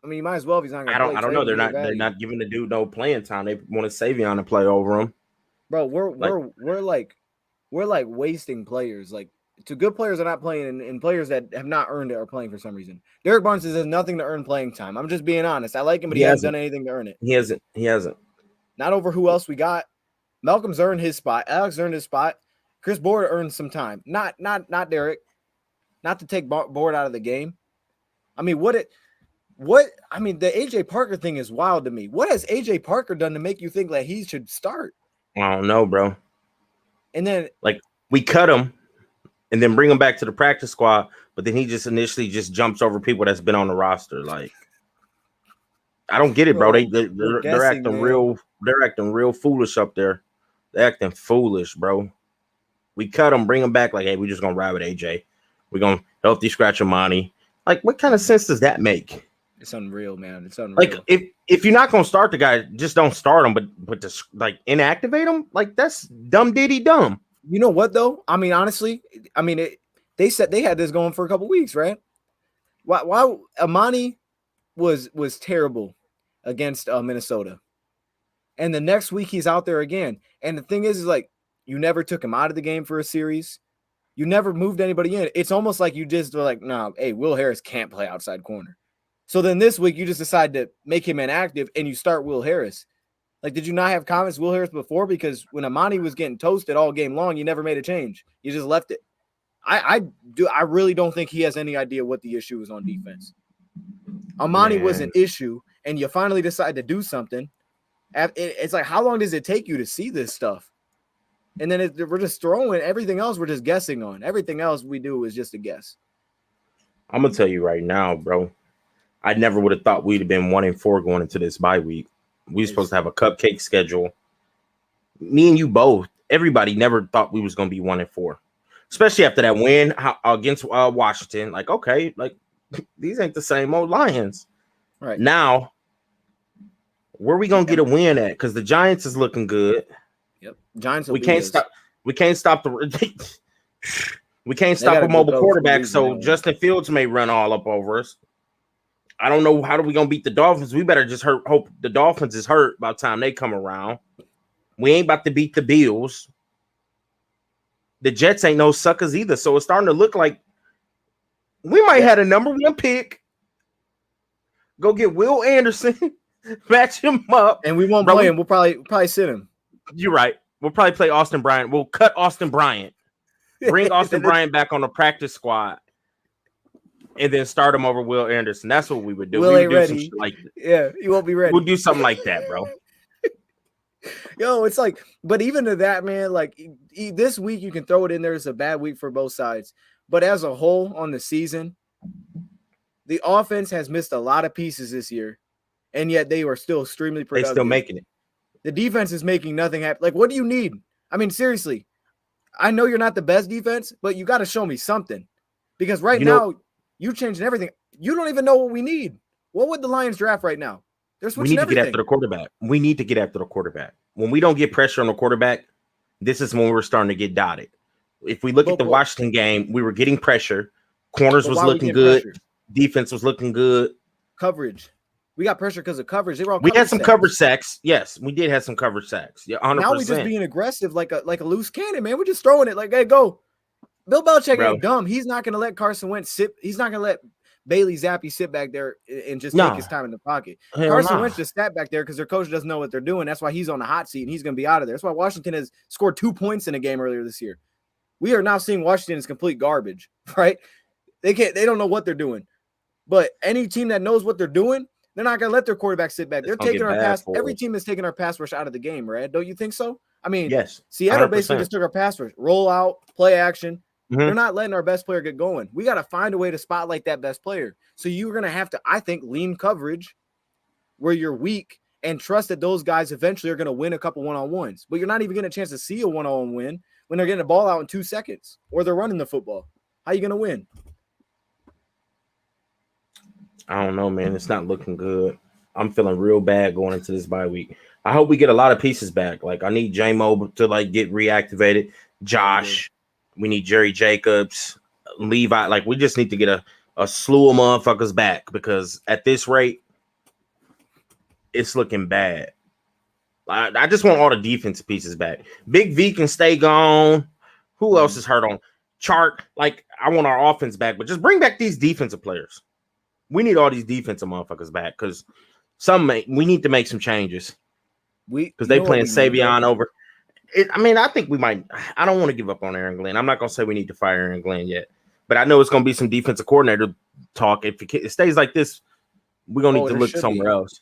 I mean, you might as well if he's not going to I don't know. They're not giving the dude no playing time. They want Savion to play over him. Bro, we're like wasting players. Like, two good players are not playing, and players that have not earned it are playing for some reason. Derek Barnes has nothing to earn playing time. I'm just being honest. I like him, but he hasn't done anything to earn it. He hasn't. Not over who else we got. Malcolm's earned his spot. Alex earned his spot. Chris Board earned some time. Not Derek. Not to take Board out of the game. I mean, the AJ Parker thing is wild to me. What has AJ Parker done to make you think that he should start? I don't know, bro. And then like we cut him and then bring him back to the practice squad. But then he just initially just jumps over people that's been on the roster. Like, I don't get it, bro. They're acting real. They're acting real foolish up there. They're acting foolish, bro. We cut him, bring him back. Like, hey, we just gonna ride with AJ. We're gonna healthy scratch Amani. Like, what kind of sense does that make? It's unreal, man. It's unreal. Like, if you're not gonna start the guy, just don't start him. But just like inactivate him, like that's dumb diddy dumb. You know what though? I mean, honestly, they said they had this going for a couple weeks, right? Why Amani was terrible against Minnesota, and the next week he's out there again. And the thing is like you never took him out of the game for a series. You never moved anybody in. It's almost like you just were like, no, hey, Will Harris can't play outside corner. So then this week you just decide to make him inactive and you start Will Harris. Like, did you not have comments Will Harris before? Because when Amani was getting toasted all game long, you never made a change. You just left it. I really don't think he has any idea what the issue is on defense. Amani was an issue, and you finally decide to do something. It's like, how long does it take you to see this stuff? And then we're just throwing everything else. We're just guessing on everything else we do is just a guess. I'm gonna tell you right now, bro. I never would have thought we'd have been 1-4 going into this bye week. We were supposed to have a cupcake schedule. Me and you both. Everybody never thought we was gonna be 1-4, especially after that win against Washington. Like, okay, like these ain't the same old Lions. Right now, where we gonna get a win at? Because the Giants is looking good. Yep, Giants. We can't stop the. We can't stop a mobile quarterback. So Justin Fields may run all up over us. I don't know how we gonna beat the Dolphins. We better just hope the Dolphins is hurt by the time they come around. We ain't about to beat the Bills. The Jets ain't no suckers either. So it's starting to look like we might have a number 1 pick. Go get Will Anderson, match him up, and we won't play him. We'll probably sit him. You're right. We'll probably play Austin Bryant. We'll cut Austin Bryant. Bring Austin Bryant back on the practice squad. And then start him over Will Anderson. That's what we would do. Will we ain't would do ready. some shit like that. Yeah, he won't be ready. We'll do something like that, bro. Yo, it's like, but even to that, man, like this week you can throw it in there. It's a bad week for both sides. But as a whole on the season, the offense has missed a lot of pieces this year, and yet they were still extremely productive. They're still making it. The defense is making nothing happen. Like, what do you need? I mean, seriously, I know you're not the best defense, but you got to show me something. Because now, you changing everything. You don't even know what we need. What would the Lions draft right now? They're switching We need everything. to get after the quarterback. We need to get after the quarterback. When we don't get pressure on the quarterback, this is when we're starting to get dotted. If we look at the Washington game, we were getting pressure. Corners was looking good. Pressure? Defense was looking good. Coverage. We got pressure because of coverage. They were all we had some coverage sacks. Yes, we did have some coverage sacks. Yeah, 100%. Now we're just being aggressive like a loose cannon, man. We're just throwing it like, hey, go. Bill Belichick ain't dumb. He's not going to let Carson Wentz sit. He's not going to let Bailey Zappi sit back there and just take his time in the pocket. Carson Wentz just sat back there because their coach doesn't know what they're doing. That's why he's on the hot seat and he's going to be out of there. That's why Washington has scored 2 points in a game earlier this year. We are now seeing Washington as complete garbage, right? They don't know what they're doing. But any team that knows what they're doing, they're not going to let their quarterback sit back. They're taking our pass. Every team is taking our pass rush out of the game, right? Don't you think so? I mean, yes. Seattle 100%. Basically just took our pass rush, roll out, play action. Mm-hmm. They're not letting our best player get going. We got to find a way to spotlight that best player. So you're going to have to, I think, lean coverage where you're weak and trust that those guys eventually are going to win a couple one-on-ones. But you're not even getting a chance to see a one-on-one win when they're getting the ball out in 2 seconds or they're running the football. How are you going to win? I don't know, man. It's not looking good. I'm feeling real bad going into this bye week. I hope we get a lot of pieces back. Like, I need J-Mo to, like, get reactivated. Josh. We need Jerry Jacobs. Levi. Like, we just need to get a slew of motherfuckers back because at this rate, it's looking bad. I just want all the defensive pieces back. Big V can stay gone. Who else is hurt on? Chark. Like, I want our offense back, but just bring back these defensive players. We need all these defensive motherfuckers back because we need to make some changes. Because they playing Savion over. I think we might. I don't want to give up on Aaron Glenn. I'm not going to say we need to fire Aaron Glenn yet. But I know it's going to be some defensive coordinator talk. If it stays like this, we're going to need to look somewhere else.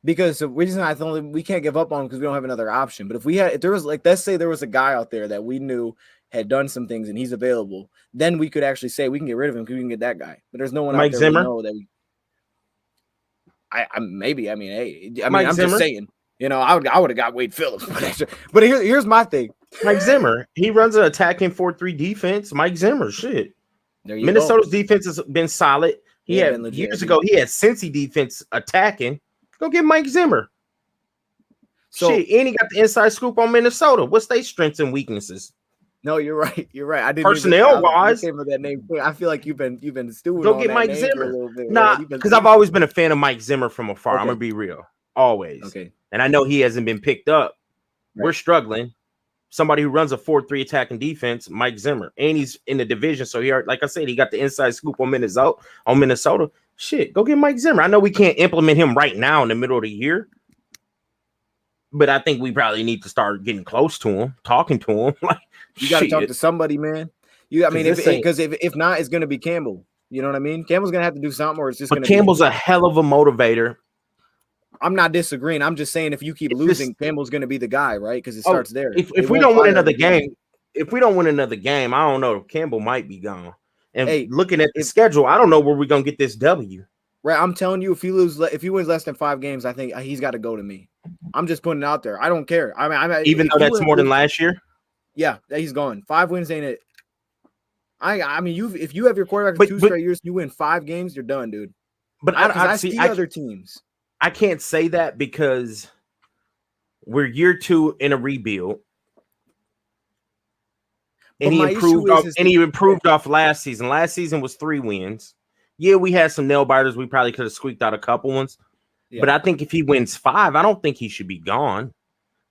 Because we can't give up on because we don't have another option. But if there was, like, let's say there was a guy out there that we knew had done some things and he's available, then we could actually say we can get rid of him because we can get that guy. But there's no one Mike out there Zimmer? we know that we. Maybe. I mean, hey, Mike I'm Zimmer? just saying. I would have got Wade Phillips. But here's my thing. Mike Zimmer. He runs an attacking 4-3 defense. Mike Zimmer. Shit. There you Minnesota's go. defense has been solid. He had years ago. He had Cincy defense attacking. Go get Mike Zimmer. So, shit, and he got the inside scoop on Minnesota. What's their strengths and weaknesses? No, you're right. You're right. I didn't personnel wise. That name. I feel like you've been stewing. Go get Mike Zimmer. Nah, because I've always been a fan of Mike Zimmer from afar. Okay. I'm gonna be real, always. Okay. And I know he hasn't been picked up. Right. We're struggling. Somebody who runs a 4-3 attacking defense, Mike Zimmer, and he's in the division. So he, like I said, he got the inside scoop on Minnesota. Shit, go get Mike Zimmer. I know we can't implement him right now in the middle of the year, but I think we probably need to start getting close to him, talking to him. Like, you got to talk to somebody, man. If not, it's going to be Campbell. You know what I mean? Campbell's going to have to do something, or it's just going to. Campbell's a hell of a motivator. I'm not disagreeing. I'm just saying if you keep losing, Campbell's going to be the guy, right? Because it starts there. If we don't win another game, I don't know. Campbell might be gone. And looking at the schedule, I don't know where we're going to get this W. Right, I'm telling you, if he wins less than 5 games, I think he's got to go to me. I'm just putting it out there. I don't care. Even though that's more than last year. Yeah, he's gone. 5 wins ain't it. If you have your quarterback for 2 straight years, you win 5 games, you're done, dude. But I see other teams. I can't say that because we're year 2 in a rebuild. And he improved off last season. Last season was 3 wins. Yeah, we had some nail biters. We probably could have squeaked out a couple ones. Yeah. But I think if he wins 5, I don't think he should be gone.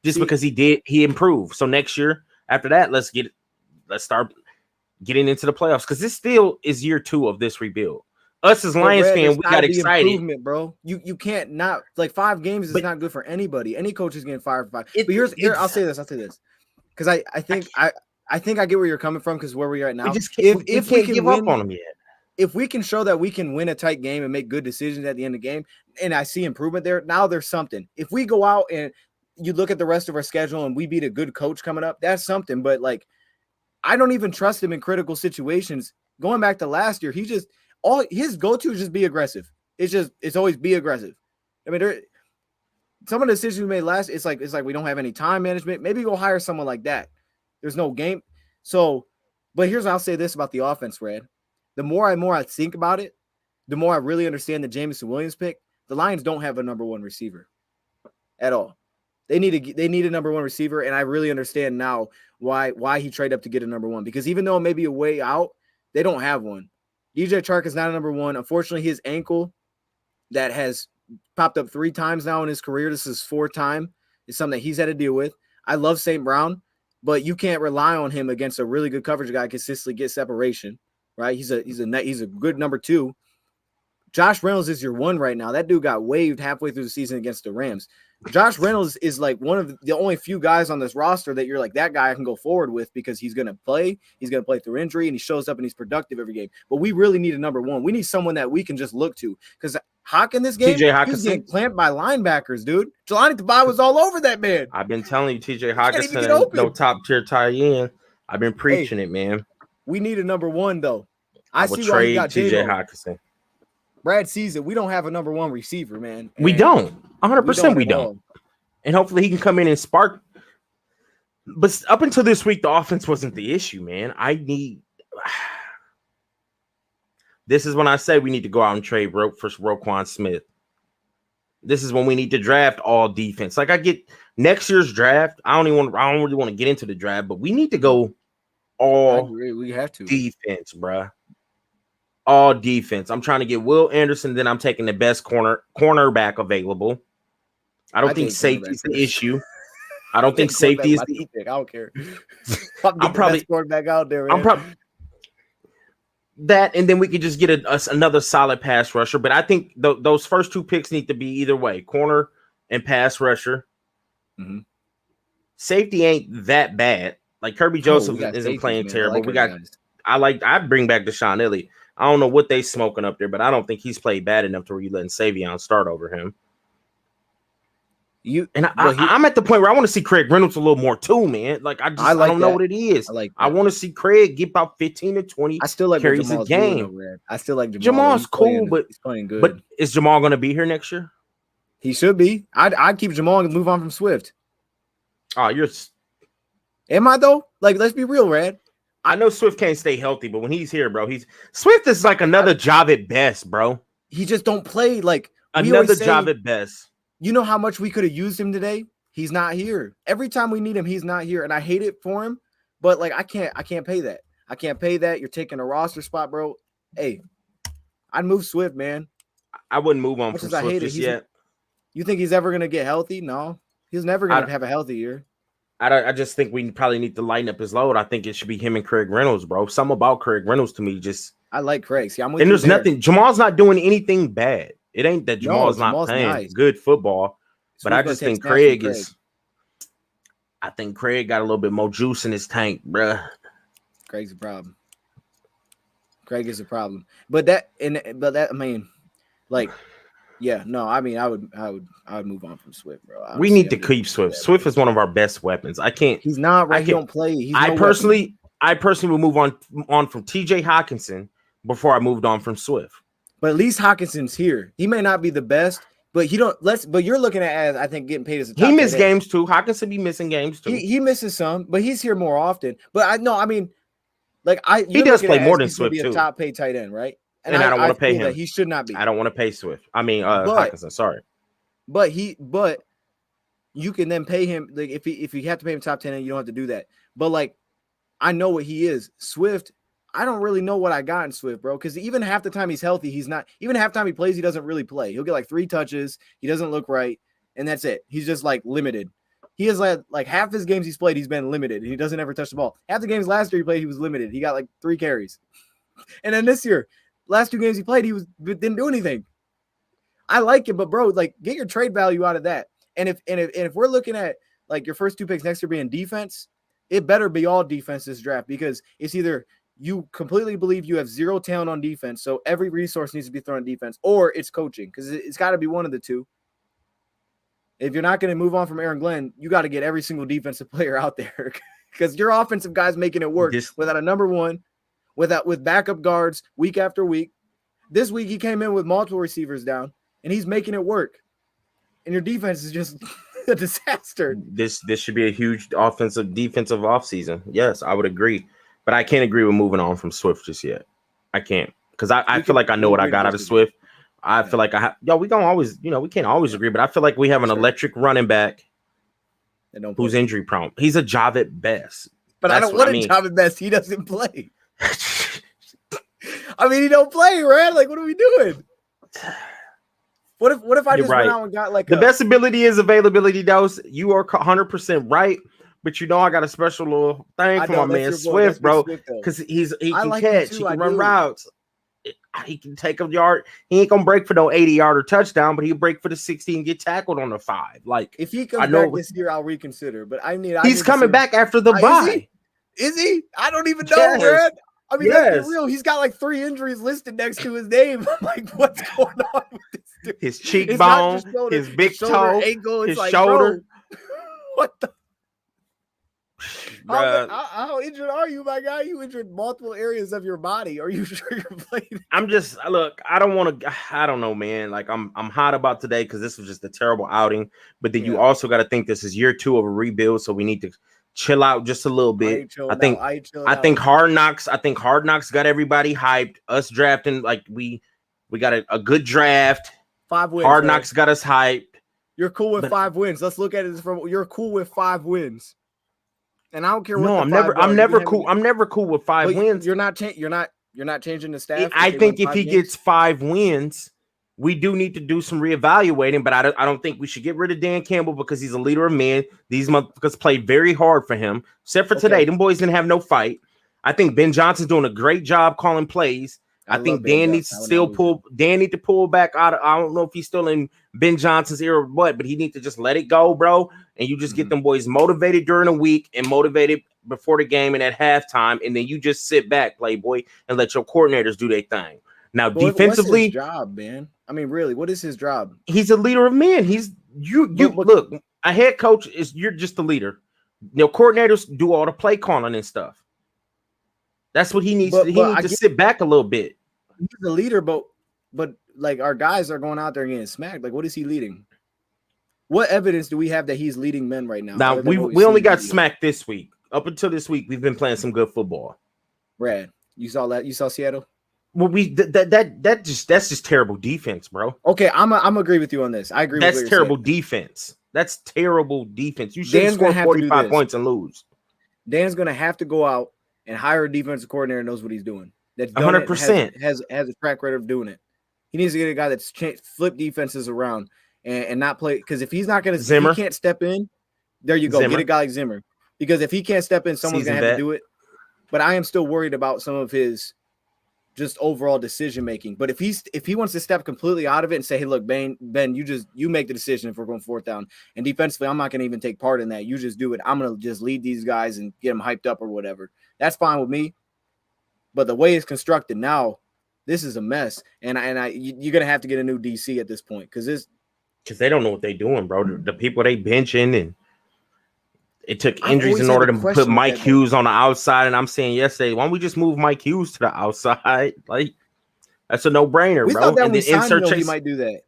Because he improved. So next year, after that, let's start getting into the playoffs. Because this still is year 2 of this rebuild. Us as Lions fans, we got excited. Bro. You can't not like 5 games is not good for anybody. Any coach is getting fired for 5. But I'll say this. Because I think I get where you're coming from because where we are at now. If we can give up on him yet. If we can show that we can win a tight game and make good decisions at the end of the game, and I see improvement there, now there's something. If we go out and you look at the rest of our schedule and we beat a good coach coming up, that's something. But like, I don't even trust him in critical situations. Going back to last year, his go-to is just be aggressive. It's always be aggressive. I mean, some of the decisions we made last, it's like we don't have any time management. Maybe go hire someone like that. There's no game. So, but I'll say this about the offense, Red. The more I think about it, the more I really understand the Jameson Williams pick. The Lions don't have a number 1 receiver at all. They need a number 1 receiver, and I really understand now why he traded up to get a number 1. Because even though it may be a way out, they don't have one. DJ Chark is not a number 1. Unfortunately, his ankle that has popped up 3 times now in his career. This is 4th time. It's something that he's had to deal with. I love St. Brown, but you can't rely on him against a really good coverage guy consistently get separation. Right, he's a good number 2. Josh Reynolds is your 1 right now. That dude got waived halfway through the season against the Rams. Josh Reynolds is like one of the only few guys on this roster that you're like, that guy I can go forward with because he's going to play. He's going to play through injury, and he shows up and he's productive every game. But we really need a number 1. We need someone that we can just look to because Hawk in this game, he's getting clamped by linebackers, dude. Jelani Tabai was all over that man. I've been telling you, TJ Hawkinson, no top tier tie in. I've been preaching it, man. We need a number 1 though. I will see why you got TJ Hawkinson. Brad sees it. We don't have a number 1 receiver, man. We don't. 100% we don't. And hopefully he can come in and spark. But up until this week, the offense wasn't the issue, man. This is when I say we need to go out and trade for Roquan Smith. This is when we need to draft all defense. Like I get next year's draft. I don't really want to get into the draft, but we need to go all we have to defense, bruh. All defense. I'm trying to get Will Anderson, then I'm taking the best cornerback available. I don't think safety is the issue. I don't think safety is the pick. I don't care. I'm probably quarterback out there. Man. I'm probably that, and then we could just get another solid pass rusher. But I think those first 2 picks need to be either way, corner and pass rusher. Mm-hmm. Safety ain't that bad. Like Kirby Joseph isn't playing terrible. I bring back Deshaun Elliott. I don't know what they smoking up there, but I don't think he's played bad enough to where you letting Savion start over him. I'm at the point where I want to see Craig Reynolds a little more too, man. Like I don't know what it is. I want to see Craig get about 15 to 20. I still like carries a game. I still like Jamal. Jamal's cool, but he's playing good. But is Jamal going to be here next year? He should be. I'd keep Jamal and move on from Swift. Oh, am I though? Like, let's be real, Rad. I know Swift can't stay healthy, but when he's here, bro, Swift is like another job at best, bro. He just don't play like another job at best. You know how much we could have used him today? He's not here. Every time we need him, he's not here. And I hate it for him, but like I can't pay that. I can't pay that. You're taking a roster spot, bro. Hey, I'd move Swift, man. I wouldn't move on from Swift just yet. You think he's ever gonna get healthy? No, he's never gonna have a healthy year. I just think we probably need to lighten up his load. I think it should be him and Craig Reynolds, bro. Something about Craig Reynolds to me I like Craig. See, I'm with and you there's nothing. Jamal's not doing anything bad. It ain't that Jamal's not playing good football, but I just think Craig is. I think Craig got a little bit more juice in his tank, bruh. Craig's a problem. Craig is a problem, but I mean, like. Yeah, no, I mean, I would move on from Swift, bro. Honestly, we need to keep Swift. Swift is one of our best weapons. I can't. He's not right. He don't play. I personally would move on from TJ Hawkinson before I moved on from Swift. But at least Hawkinson's here. He may not be the best, but But you're looking at as I think getting paid as a top. He missed games too. Hawkinson be missing games too. He misses some, but he's here more often. But I mean, he does play more than Swift too. Be a top paid tight end, right? And I don't want to pay him. He should not be. I don't want to pay Swift. I mean, Hawkinson. Sorry, but you can then pay him. Like if you have to pay him top 10, you don't have to do that. But like, I know what he is. Swift, I don't really know what I got in Swift, bro. Because even half the time he's healthy, he's not. Even half the time he plays, he doesn't really play. He'll get like 3 touches. He doesn't look right, and that's it. He's just like limited. He has like half his games he's played, he's been limited. He doesn't ever touch the ball. Half the games last year he played, he was limited. He got like 3 carries, and then this year. Last 2 games he played, didn't do anything. I like it, but bro, like get your trade value out of that. And if we're looking at like your first 2 picks next year being defense, it better be all defense this draft because it's either you completely believe you have 0 talent on defense, so every resource needs to be thrown on defense, or it's coaching because it's got to be one of the two. If you're not going to move on from Aaron Glenn, you got to get every single defensive player out there because your offensive guys making it work without a number one. With backup guards week after week. This week he came in with multiple receivers down, and he's making it work. And your defense is just a disaster. This should be a huge defensive offseason. Yes, I would agree. But I can't agree with moving on from Swift just yet. I can't. Because I feel like I know what I got out of Swift. I feel like we don't always, we can't always agree, but I feel like we have an electric running back who's injury prone. He's a job at best. But I don't want a job at best. He doesn't play. I mean, he don't play, right? Like, what are we doing? What if I just went out and got like the best ability is availability, dose. You are 100% right, but I got a special little thing for my man Swift, bro, because he can catch, he can run routes, he can take a yard. He ain't gonna break for no 80-yarder touchdown, but he'll break for the 60 and get tackled on the 5. Like if he comes back this year, I'll reconsider. But he's coming back after the bye. Is he? I don't even know, man. I mean, let's be real. He's got like 3 injuries listed next to his name. I'm like, what's going on with this dude? His cheekbone, his big toe, ankle, his shoulder. Bro, what the? How injured are you, my guy? You injured multiple areas of your body. Are you sure you're playing? I don't know, man. Like I'm hot about today because this was just a terrible outing. But then you also got to think this is year 2 of a rebuild, so we need to chill out just a little bit. I think Hard Knocks got everybody hyped. Us drafting, like we got a good draft. 5 wins. Hard Knocks got us hyped. You're cool with 5 wins. Let's look at it from you're cool with 5 wins. And I don't care what. No, I'm never cool. I'm never cool with 5 wins. You're not changing the staff. I think if he gets 5 wins, we do need to do some reevaluating, but I don't think we should get rid of Dan Campbell because he's a leader of men. These motherfuckers played very hard for him, except for today. Them boys didn't have no fight. I think Ben Johnson's doing a great job calling plays. I think Dan needs to pull back out. I don't know if he's still in Ben Johnson's ear or what, but he needs to just let it go, bro. And you just get them boys motivated during the week and motivated before the game and at halftime, and then you just sit back, Playboy, and let your coordinators do their thing. Now, defensively, what's his job, man. I mean, really, what is his job? He's a leader of men. He's look, a head coach you're just the leader. Coordinators do all the play calling and stuff. That's what he needs. He needs to sit back a little bit. He's the leader, but like our guys are going out there and getting smacked. Like, what is he leading? What evidence do we have that he's leading men right now? Now we only got smacked this week. Up until this week, we've been playing some good football. Brad, you saw that? You saw Seattle? Well, that's just terrible defense, bro. Okay, I'm agree with you on this. I agree. That's terrible defense. That's terrible defense. You shouldn't score 45 points and lose. Dan's gonna have to go out and hire a defensive coordinator knows what he's doing. That's 100% has a track record of doing it. He needs to get a guy that's flip defenses around and not play, because if he's not gonna, he can't step in. There you go. Get a guy like Zimmer, because if he can't step in, someone's gonna have to do it. But I am still worried about some of his just overall decision making. But if he wants to step completely out of it and say, hey, look, Ben, you make the decision if we're going fourth down. And defensively, I'm not going to even take part in that. You just do it. I'm going to just lead these guys and get them hyped up or whatever. That's fine with me. But the way it's constructed now, this is a mess. And you're going to have to get a new DC at this point, because they don't know what they're doing, bro. The people they benching, and it took injuries in order to put Mike Hughes on the outside. And I'm saying yesterday, why don't we just move Mike Hughes to the outside? Like, that's a no-brainer, we bro. Thought that and then insert Chase, he might do that.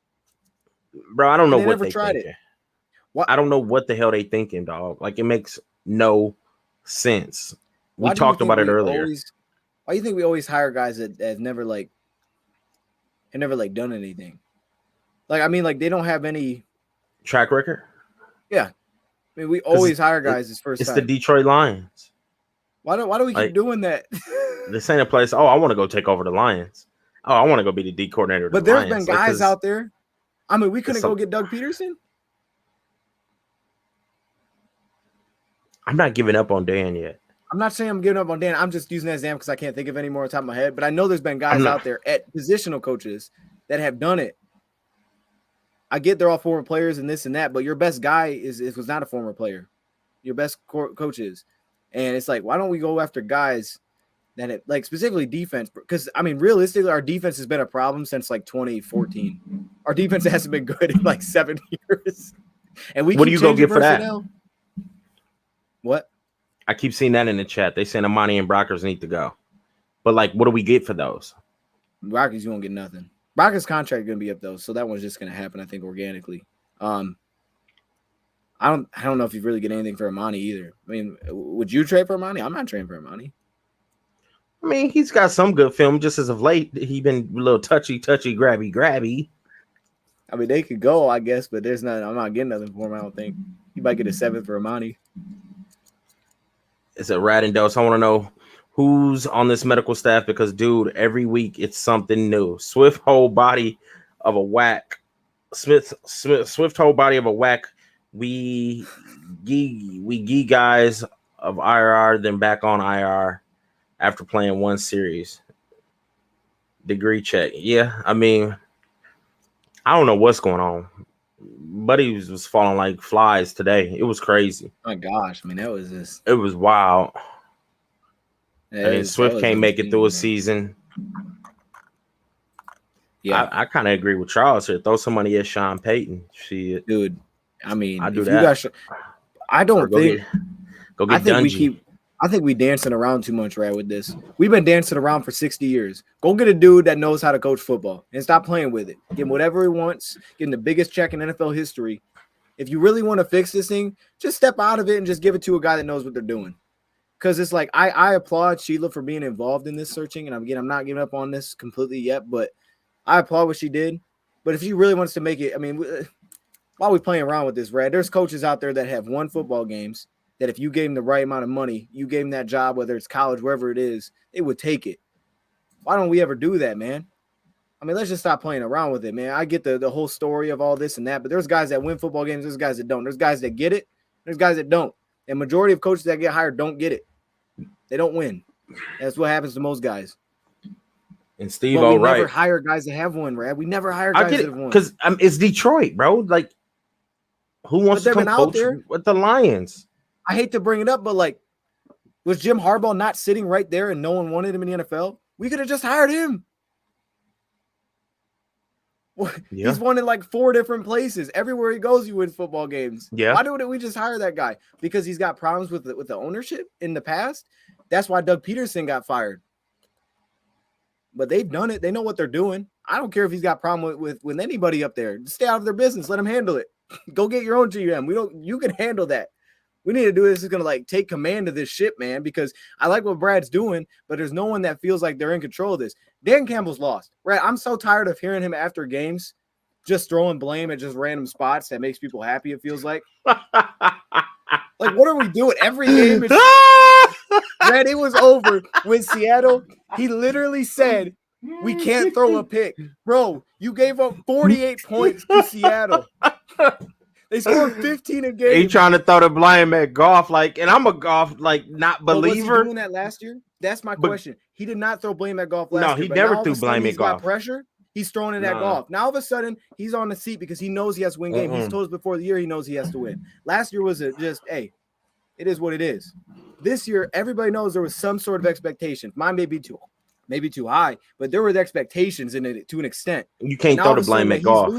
Bro, I don't know what they thinking. I don't know what the hell they thinking, dog. Like, it makes no sense. We talked about it earlier. Why do you think we always hire guys that have never done anything? Like, I mean, like, they don't have any track record. Yeah. I mean, we always hire guys this first time. It's the Detroit Lions. Why do we keep doing that? This ain't a place. Oh, I want to go take over the Lions. Oh, I want to go be the D coordinator. But there's been guys out there. I mean, we couldn't go get Doug Peterson. I'm not giving up on Dan yet. I'm not saying I'm giving up on Dan. I'm just using that example because I can't think of any more on top of my head. But I know there's been guys out there at positional coaches that have done it. I get they're all former players and this and that, but your best guy was not a former player. Your best coach is. And it's like, why don't we go after guys that have, like, specifically defense? Because, I mean, realistically, our defense has been a problem since like 2014. Our defense hasn't been good in like 7 years. And what do you go get for that? What? I keep seeing that in the chat. They saying Amani and Brockers need to go. But, like, what do we get for those? Brockers, you won't get nothing. Brockers' contract going to be up, though, so that one's just going to happen, I think, organically. I don't know if you really get anything for Amani either. I mean, would you trade for Amani? I'm not trading for Amani. I mean, he's got some good film. Just as of late, he's been a little touchy, grabby. I mean, they could go, I guess, but there's not. I'm not getting nothing for him. I don't think he might get a 7th for Amani. It's a rat and dose. I want to know who's on this medical staff, because, dude, every week it's something new. Swift whole body of a whack. Swift whole body of a whack. We guys of IR, then back on IR after playing one series. Degree check. Yeah, I mean, I don't know what's going on. Buddy was falling like flies today. It was crazy. My gosh, I mean, that was just. It was wild. And Swift can't make it through a season. Yeah, I kind of agree with Charles here. Throw some money at Sean Payton. Shit, dude. I mean, I do that. I don't think. Go get Dungy. I think we dancing around too much, right, with this. We've been dancing around for 60 years. Go get a dude that knows how to coach football and stop playing with it. Give him whatever he wants. Give him the biggest check in NFL history. If you really want to fix this thing, just step out of it and just give it to a guy that knows what they're doing. Because it's like, I applaud Sheila for being involved in this searching. And I'm not giving up on this completely yet, but I applaud what she did. But if she really wants to make it, I mean, why are we playing around with this, Brad? There's coaches out there that have won football games that if you gave them the right amount of money, you gave them that job, whether it's college, wherever it is, they would take it. Why don't we ever do that, man? I mean, let's just stop playing around with it, man. I get the whole story of all this and that, but there's guys that win football games, there's guys that don't. There's guys that get it, there's guys that don't. And majority of coaches that get hired don't get it. They don't win. That's what happens to most guys. And Steve, we never hire guys that have won, Brad. We never hire guys that have won. Because it's Detroit, bro. Like, who wants to come coach with the Lions? I hate to bring it up, but like, was Jim Harbaugh not sitting right there and no one wanted him in the NFL? We could have just hired him. Yeah. He's won in like 4 different places. Everywhere he goes, he wins football games. Yeah. Why didn't we just hire that guy? Because he's got problems with the ownership in the past. That's why Doug Peterson got fired. But they've done it. They know what they're doing. I don't care if he's got problem with anybody up there. Just stay out of their business. Let him handle it. Go get your own GM. You can handle that. We need to do this. Is going to like take command of this ship, man, because I like what Brad's doing, but there's no one that feels like they're in control of this. Dan Campbell's lost. Brad, I'm so tired of hearing him after games just throwing blame at just random spots that makes people happy, it feels like. Like, what are we doing? Every game, Brad, it was over with Seattle. He literally said, we can't throw a pick. Bro, you gave up 48 points to Seattle. They scored 15 a game. He trying to throw the blame at Goff, like, and I'm a Goff, like, not believer. Was he doing that last year? That's my question. He did not throw blame at Goff last year. No, he never threw blame at Goff. Got pressure. He's throwing it at Goff. Now all of a sudden he's on the seat because he knows he has to win game. He's told us before the year he knows he has to win. Last year was just, hey, it is what it is. This year, everybody knows there was some sort of expectation. Mine may be too high, but there were expectations in it to an extent. You can't throw the blame at Goff.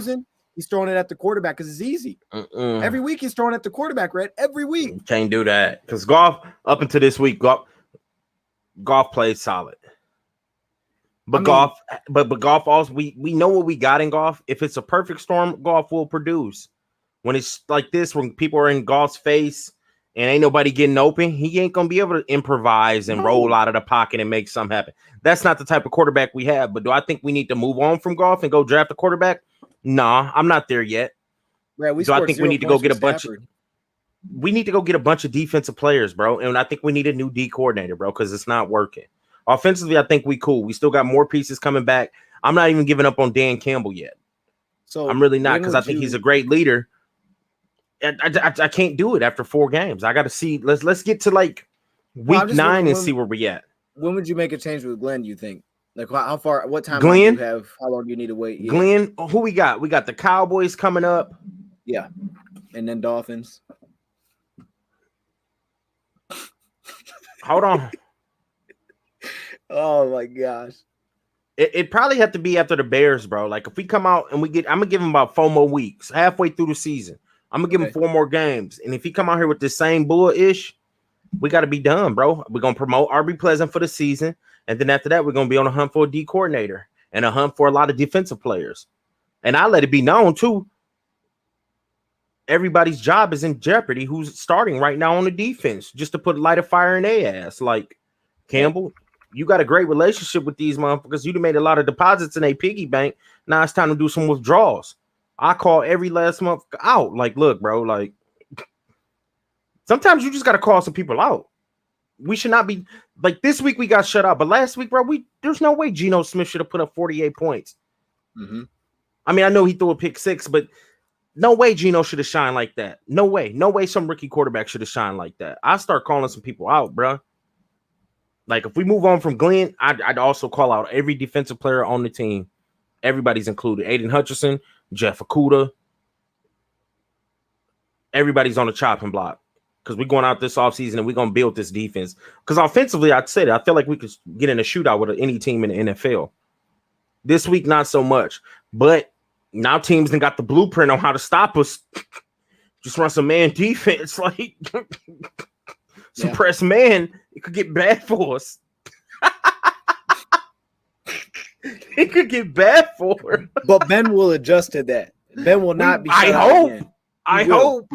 He's throwing it at the quarterback because it's easy. Every week he's throwing at the quarterback, Red. Every week. You can't do that because Goff, up until this week, Goff played solid. But Goff also, we know what we got in Goff. If it's a perfect storm, Goff will produce. When it's like this, when people are in Goff's face and ain't nobody getting open, he ain't gonna be able to improvise and roll out of the pocket and make something happen. That's not the type of quarterback we have. But do I think we need to move on from Goff and go draft a quarterback? Nah, I'm not there yet. Right, so I think we need to go get a bunch of. We need to go get a bunch of defensive players, bro. And I think we need a new D coordinator, bro, because it's not working. Offensively, I think we cool. We still got more pieces coming back. I'm not even giving up on Dan Campbell yet. So I'm really not, because I think he's a great leader. I can't do it after 4 games. I got to see. Let's get to like week 9 and see where we at. When would you make a change with Glenn? You think? Like how far? What time? Glenn, do you have? How long do you need to wait? Yeah. Glenn, who we got? We got the Cowboys coming up. Yeah, and then Dolphins. Hold on. Oh my gosh. It probably have to be after the Bears, bro. Like if we come out and I'm gonna give him about 4 more weeks, halfway through the season. I'm gonna give him 4 more games. And if he come out here with the same bull-ish, we gotta be done, bro. We're gonna promote RB Pleasant for the season. And then after that, we're gonna be on a hunt for a D coordinator and a hunt for a lot of defensive players. And I let it be known too. Everybody's job is in jeopardy who's starting right now on the defense, just to put light of fire in their ass. Like Campbell, you got a great relationship with these motherfuckers. You made a lot of deposits in a piggy bank. Now it's time to do some withdrawals. I call every last month out. Like, look, bro, like sometimes you just got to call some people out. We should not be like this week we got shut out, but last week, bro, there's no way Geno Smith should have put up 48 points. Mm-hmm. I mean, I know he threw a pick 6, but no way Geno should have shined like that. No way some rookie quarterback should have shined like that. I start calling some people out, bro. Like if we move on from Glenn, I'd also call out every defensive player on the team. Everybody's included. Aiden Hutchinson, Jeff Okudah. Everybody's on the chopping block because we're going out this offseason and we're going to build this defense. Because offensively, I'd say that I feel like we could get in a shootout with any team in the NFL. This week, not so much. But now teams done got the blueprint on how to stop us. Just run some man defense. Like suppress man. It could get bad for us. It could get bad for us. But Ben will adjust to that. Ben will not be. I hope.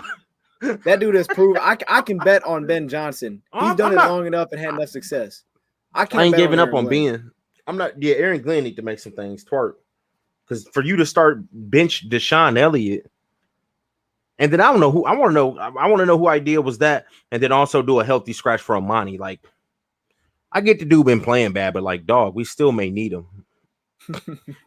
That dude has proved. I can bet on Ben Johnson. He's done it long enough and had enough success. I ain't giving up on Ben. I'm not. Yeah, Aaron Glenn need to make some things twerk. Because for you to start bench Deshaun Elliott, and then I want to know who idea was that, and then also do a healthy scratch for Amani. Like, I get the dude been playing bad, but like, dog, we still may need him.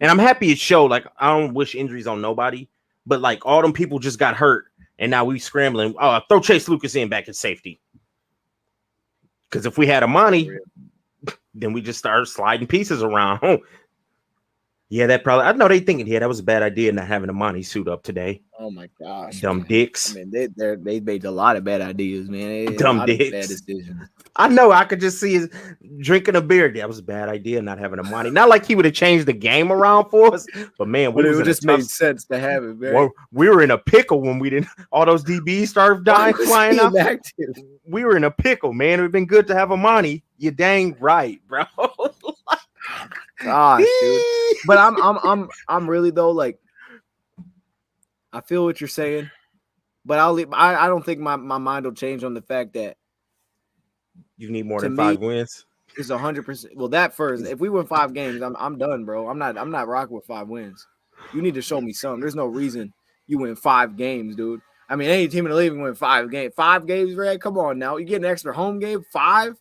And I'm happy it showed. Like, I don't wish injuries on nobody, but like all them people just got hurt, and now we scrambling. Oh, throw Chase Lucas in back at safety. Because if we had Amani, then we just start sliding pieces around. Yeah, that probably. I know they thinking, yeah, that was a bad idea not having Amani suit up today. Oh my gosh, Dumb man. dicks. I mean, they made a lot of bad ideas, man. A Dumb lot of bad dicks. decisions. I know. I could just see his drinking a beer. That was a bad idea not having Amani. Not like he would have changed the game around for us, but man, we But was it in a just tough. made sense to have it, man. Well, we were in a pickle when we didn't. All those DBs started dying, flying out. Inactive. We were in a pickle, man. It'd been good to have Amani. You dang right, bro. Gosh, dude. But I'm really though, like, I feel what you're saying, but I don't think my mind will change on the fact that You need more to than me, 5 wins. it's 100%. Well, that first, if we win 5 games, I'm done, bro. I'm not rocking with 5 wins. You need to show me something. There's no reason you win 5 games, dude. I mean, any team in the league can win 5 games. 5 games, Red. Come on now. You get an extra home game, 5-12.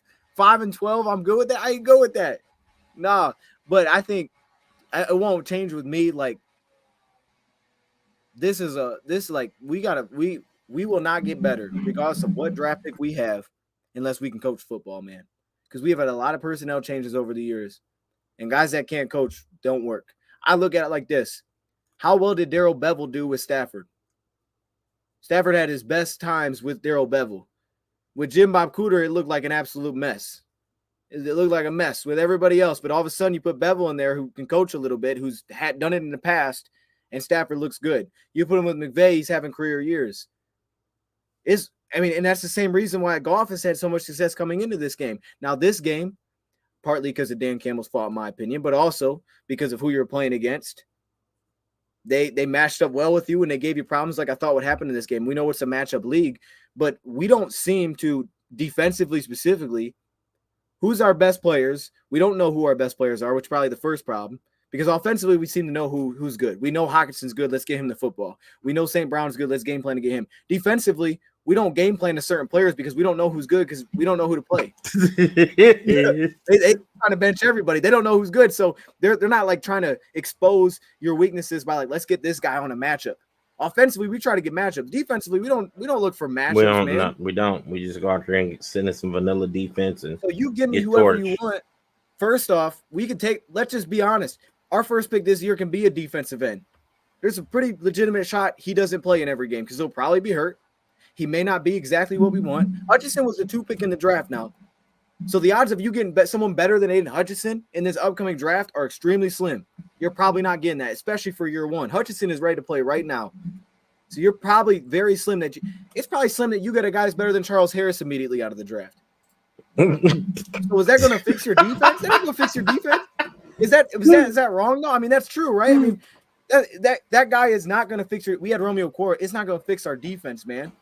I'm good with that. I ain't good with that. Nah, but I think it won't change with me. Like, we will not get better regardless of what draft pick we have unless we can coach football, man. Because we have had a lot of personnel changes over the years, and guys that can't coach don't work. I look at it like this: how well did Darrell Bevell do with Stafford? Stafford had his best times with Darrell Bevell. With Jim Bob Cooter, it looked like an absolute mess. It looked like a mess with everybody else, but all of a sudden you put Bevell in there who can coach a little bit, who's had done it in the past, and Stafford looks good. You put him with McVay, he's having career years. And that's the same reason why Goff has had so much success coming into this game. Now, this game, partly because of Dan Campbell's fault, in my opinion, but also because of who you're playing against. They matched up well with you and they gave you problems like I thought would happen in this game. We know it's a matchup league, but we don't seem to defensively specifically. Who's our best players? We don't know who our best players are, which is probably the first problem. Because offensively, we seem to know who's good. We know Hawkinson's good. Let's get him the football. We know St. Brown's good. Let's game plan to get him. Defensively, we don't game plan to certain players because we don't know who's good because we don't know who to play. They trying to bench everybody. They don't know who's good. So they're not like trying to expose your weaknesses by like, let's get this guy on a matchup. Offensively, we try to get matchups. Defensively, we don't look for matchups, man. We don't. We just go out there and send in some vanilla defense. And so you give me whoever you want. First off, let's just be honest. Our first pick this year can be a defensive end. There's a pretty legitimate shot he doesn't play in every game because he'll probably be hurt. He may not be exactly what we want. Hutchinson was the 2 pick in the draft now. So the odds of you getting someone better than Aiden Hutchinson in this upcoming draft are extremely slim. You're probably not getting that, especially for year 1. Hutchinson is ready to play right now. So you're probably very slim it's probably slim that you get a guy who's better than Charles Harris immediately out of the draft. So is that going to fix your defense? That ain't going to fix your defense. Is that wrong? No, I mean, that's true, right? I mean, that guy is not going to fix we had Romeo Cora. It's not going to fix our defense, man.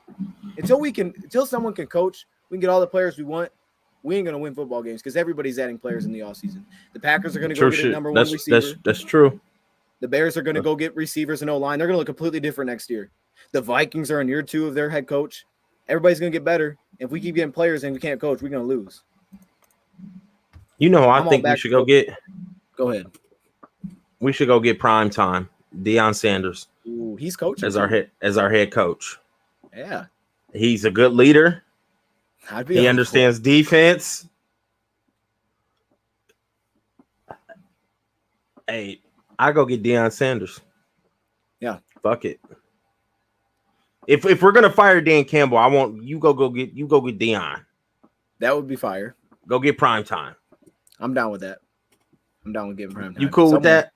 Until someone can coach, we can get all the players we want. We ain't going to win football games because everybody's adding players in the offseason. The Packers are going to go get a number 1 receiver. That's true. The Bears are going to go get receivers and O-line. They're going to look completely different next year. The Vikings are in year 2 of their head coach. Everybody's going to get better. If we keep getting players and we can't coach, we're going to lose. You know, I think we should go get. Go ahead. We should go get prime time. Deion Sanders. Ooh, he's coaching as our head coach. Yeah, he's a good leader. He understands defense. Hey, I go get Deion Sanders. Yeah, fuck it. If we're gonna fire Dan Campbell, I want you go get Deion. That would be fire. Go get prime time. I'm down with that. I'm down with getting prime time. You cool with that?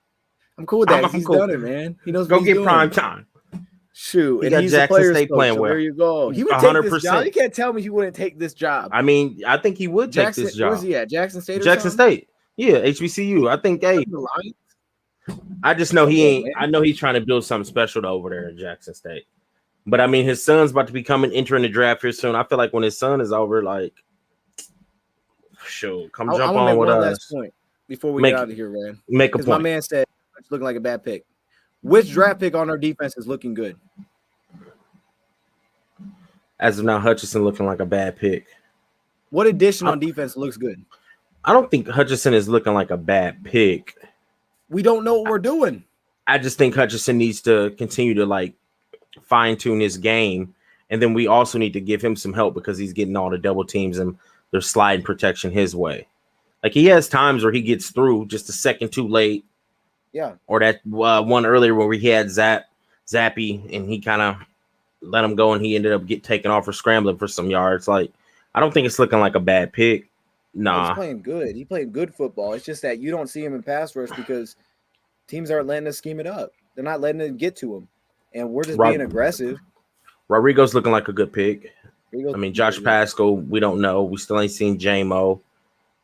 I'm cool with that. He's cool. Done it, man. He knows. Go get prime time. Shoot, he got Jackson State playing well. There you go. He would 100%. Take this job. You can't tell me he wouldn't take this job. I mean, I think he would take this job. Where's he at? Jackson State. Jackson State. Yeah, HBCU. I think. Hey, I just know he ain't. I know he's trying to build something special over there in Jackson State. But I mean, his son's about to be entering the draft here soon. I feel like when his son is over, like, sure, come jump on with us. Last point before we get out of here, man. Make a point. My man said it's looking like a bad pick. Which draft pick on our defense is looking good? As of now, Hutchinson looking like a bad pick. What addition on defense looks good? I don't think Hutchinson is looking like a bad pick. We don't know what we're doing. I just think Hutchinson needs to continue to like fine-tune his game, and then we also need to give him some help because he's getting all the double teams and there's sliding protection his way. Like he has times where he gets through just a second too late, Yeah. Or that one earlier where we had Zappy and he kind of let him go and he ended up taken off for scrambling for some yards. Like, I don't think it's looking like a bad pick. He's Nah. playing good. He played good football. It's just that you don't see him in pass rush because teams aren't letting us scheme it up. They're not letting it get to him. And we're just being aggressive. Rodrigo's looking like a good pick. I mean, Josh Pascal, we don't know. We still ain't seen J-Mo.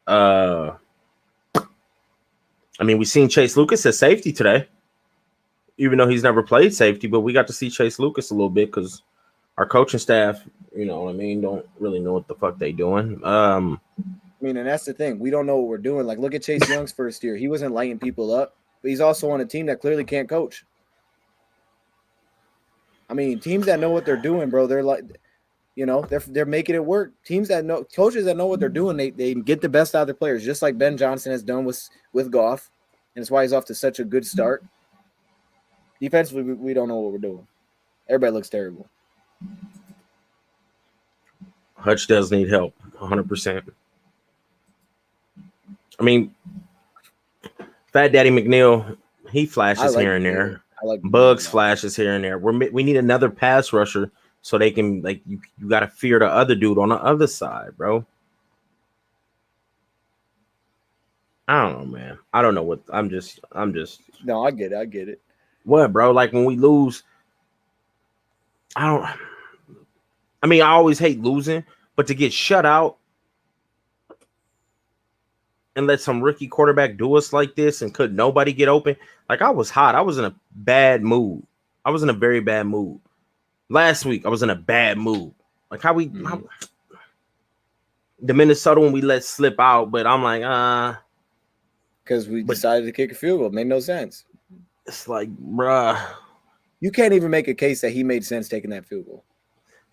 I mean, we seen Chase Lucas at safety today, even though he's never played safety, but we got to see Chase Lucas a little bit because our coaching staff, you know what I mean, don't really know what the fuck they doing. I mean, and that's the thing. We don't know what we're doing. Like, look at Chase Young's first year. He wasn't lighting people up, but he's also on a team that clearly can't coach. I mean, teams that know what they're doing, bro, they're like, you know, they're making it work. Teams that know, coaches that know what they're doing, they get the best out of their players, just like Ben Johnson has done with Goff, and that's why he's off to such a good start. Defensively, we don't know what we're doing. Everybody looks terrible. Hutch does need help, 100%. I mean, Fat Daddy McNeil, he flashes here and there. Bugs flashes here and there. We need another pass rusher so they can, like, you got to fear the other dude on the other side, bro. I don't know, man. I don't know what I'm just. No, I get it. What, bro? Like, when we lose, I mean, I always hate losing, but to get shut out and let some rookie quarterback do us like this and could nobody get open. Like, I was hot. I was in a bad mood. I was in a very bad mood. Last week, I was in a bad mood. Like, the Minnesota one we let slip out, but I'm like, because we decided to kick a field goal. It made no sense. It's like, bruh. You can't even make a case that he made sense taking that field goal.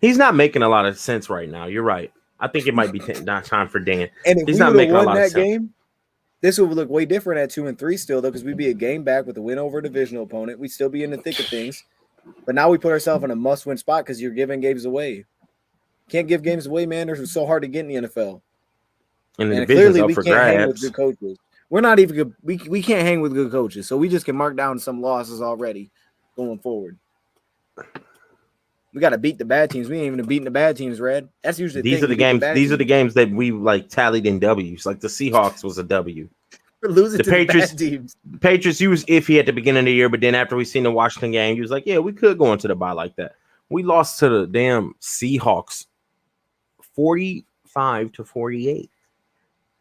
He's not making a lot of sense right now. You're right. I think it might be time for Dan. And if he's we not making won a lot that of sense. game, this would look way different at 2-3 still, though, because we'd be a game back with a win over a divisional opponent. We'd still be in the thick of things. But now we put ourselves in a must-win spot because you're giving games away. Can't give games away, man. They're so hard to get in the NFL. And clearly we can't hang with good coaches. We're not even good. We can't hang with good coaches, so we just can mark down some losses already going forward. We got to beat the bad teams. We ain't even beating the bad teams, Red. That's usually these are the games. These are the games that we like tallied in W's. Like the Seahawks was a W. We're losing to Patriots, the bad teams. The Patriots, you was iffy at the beginning of the year, but then after we seen the Washington game, you was like, yeah, we could go into the bye like that. We lost to the damn Seahawks 45-48.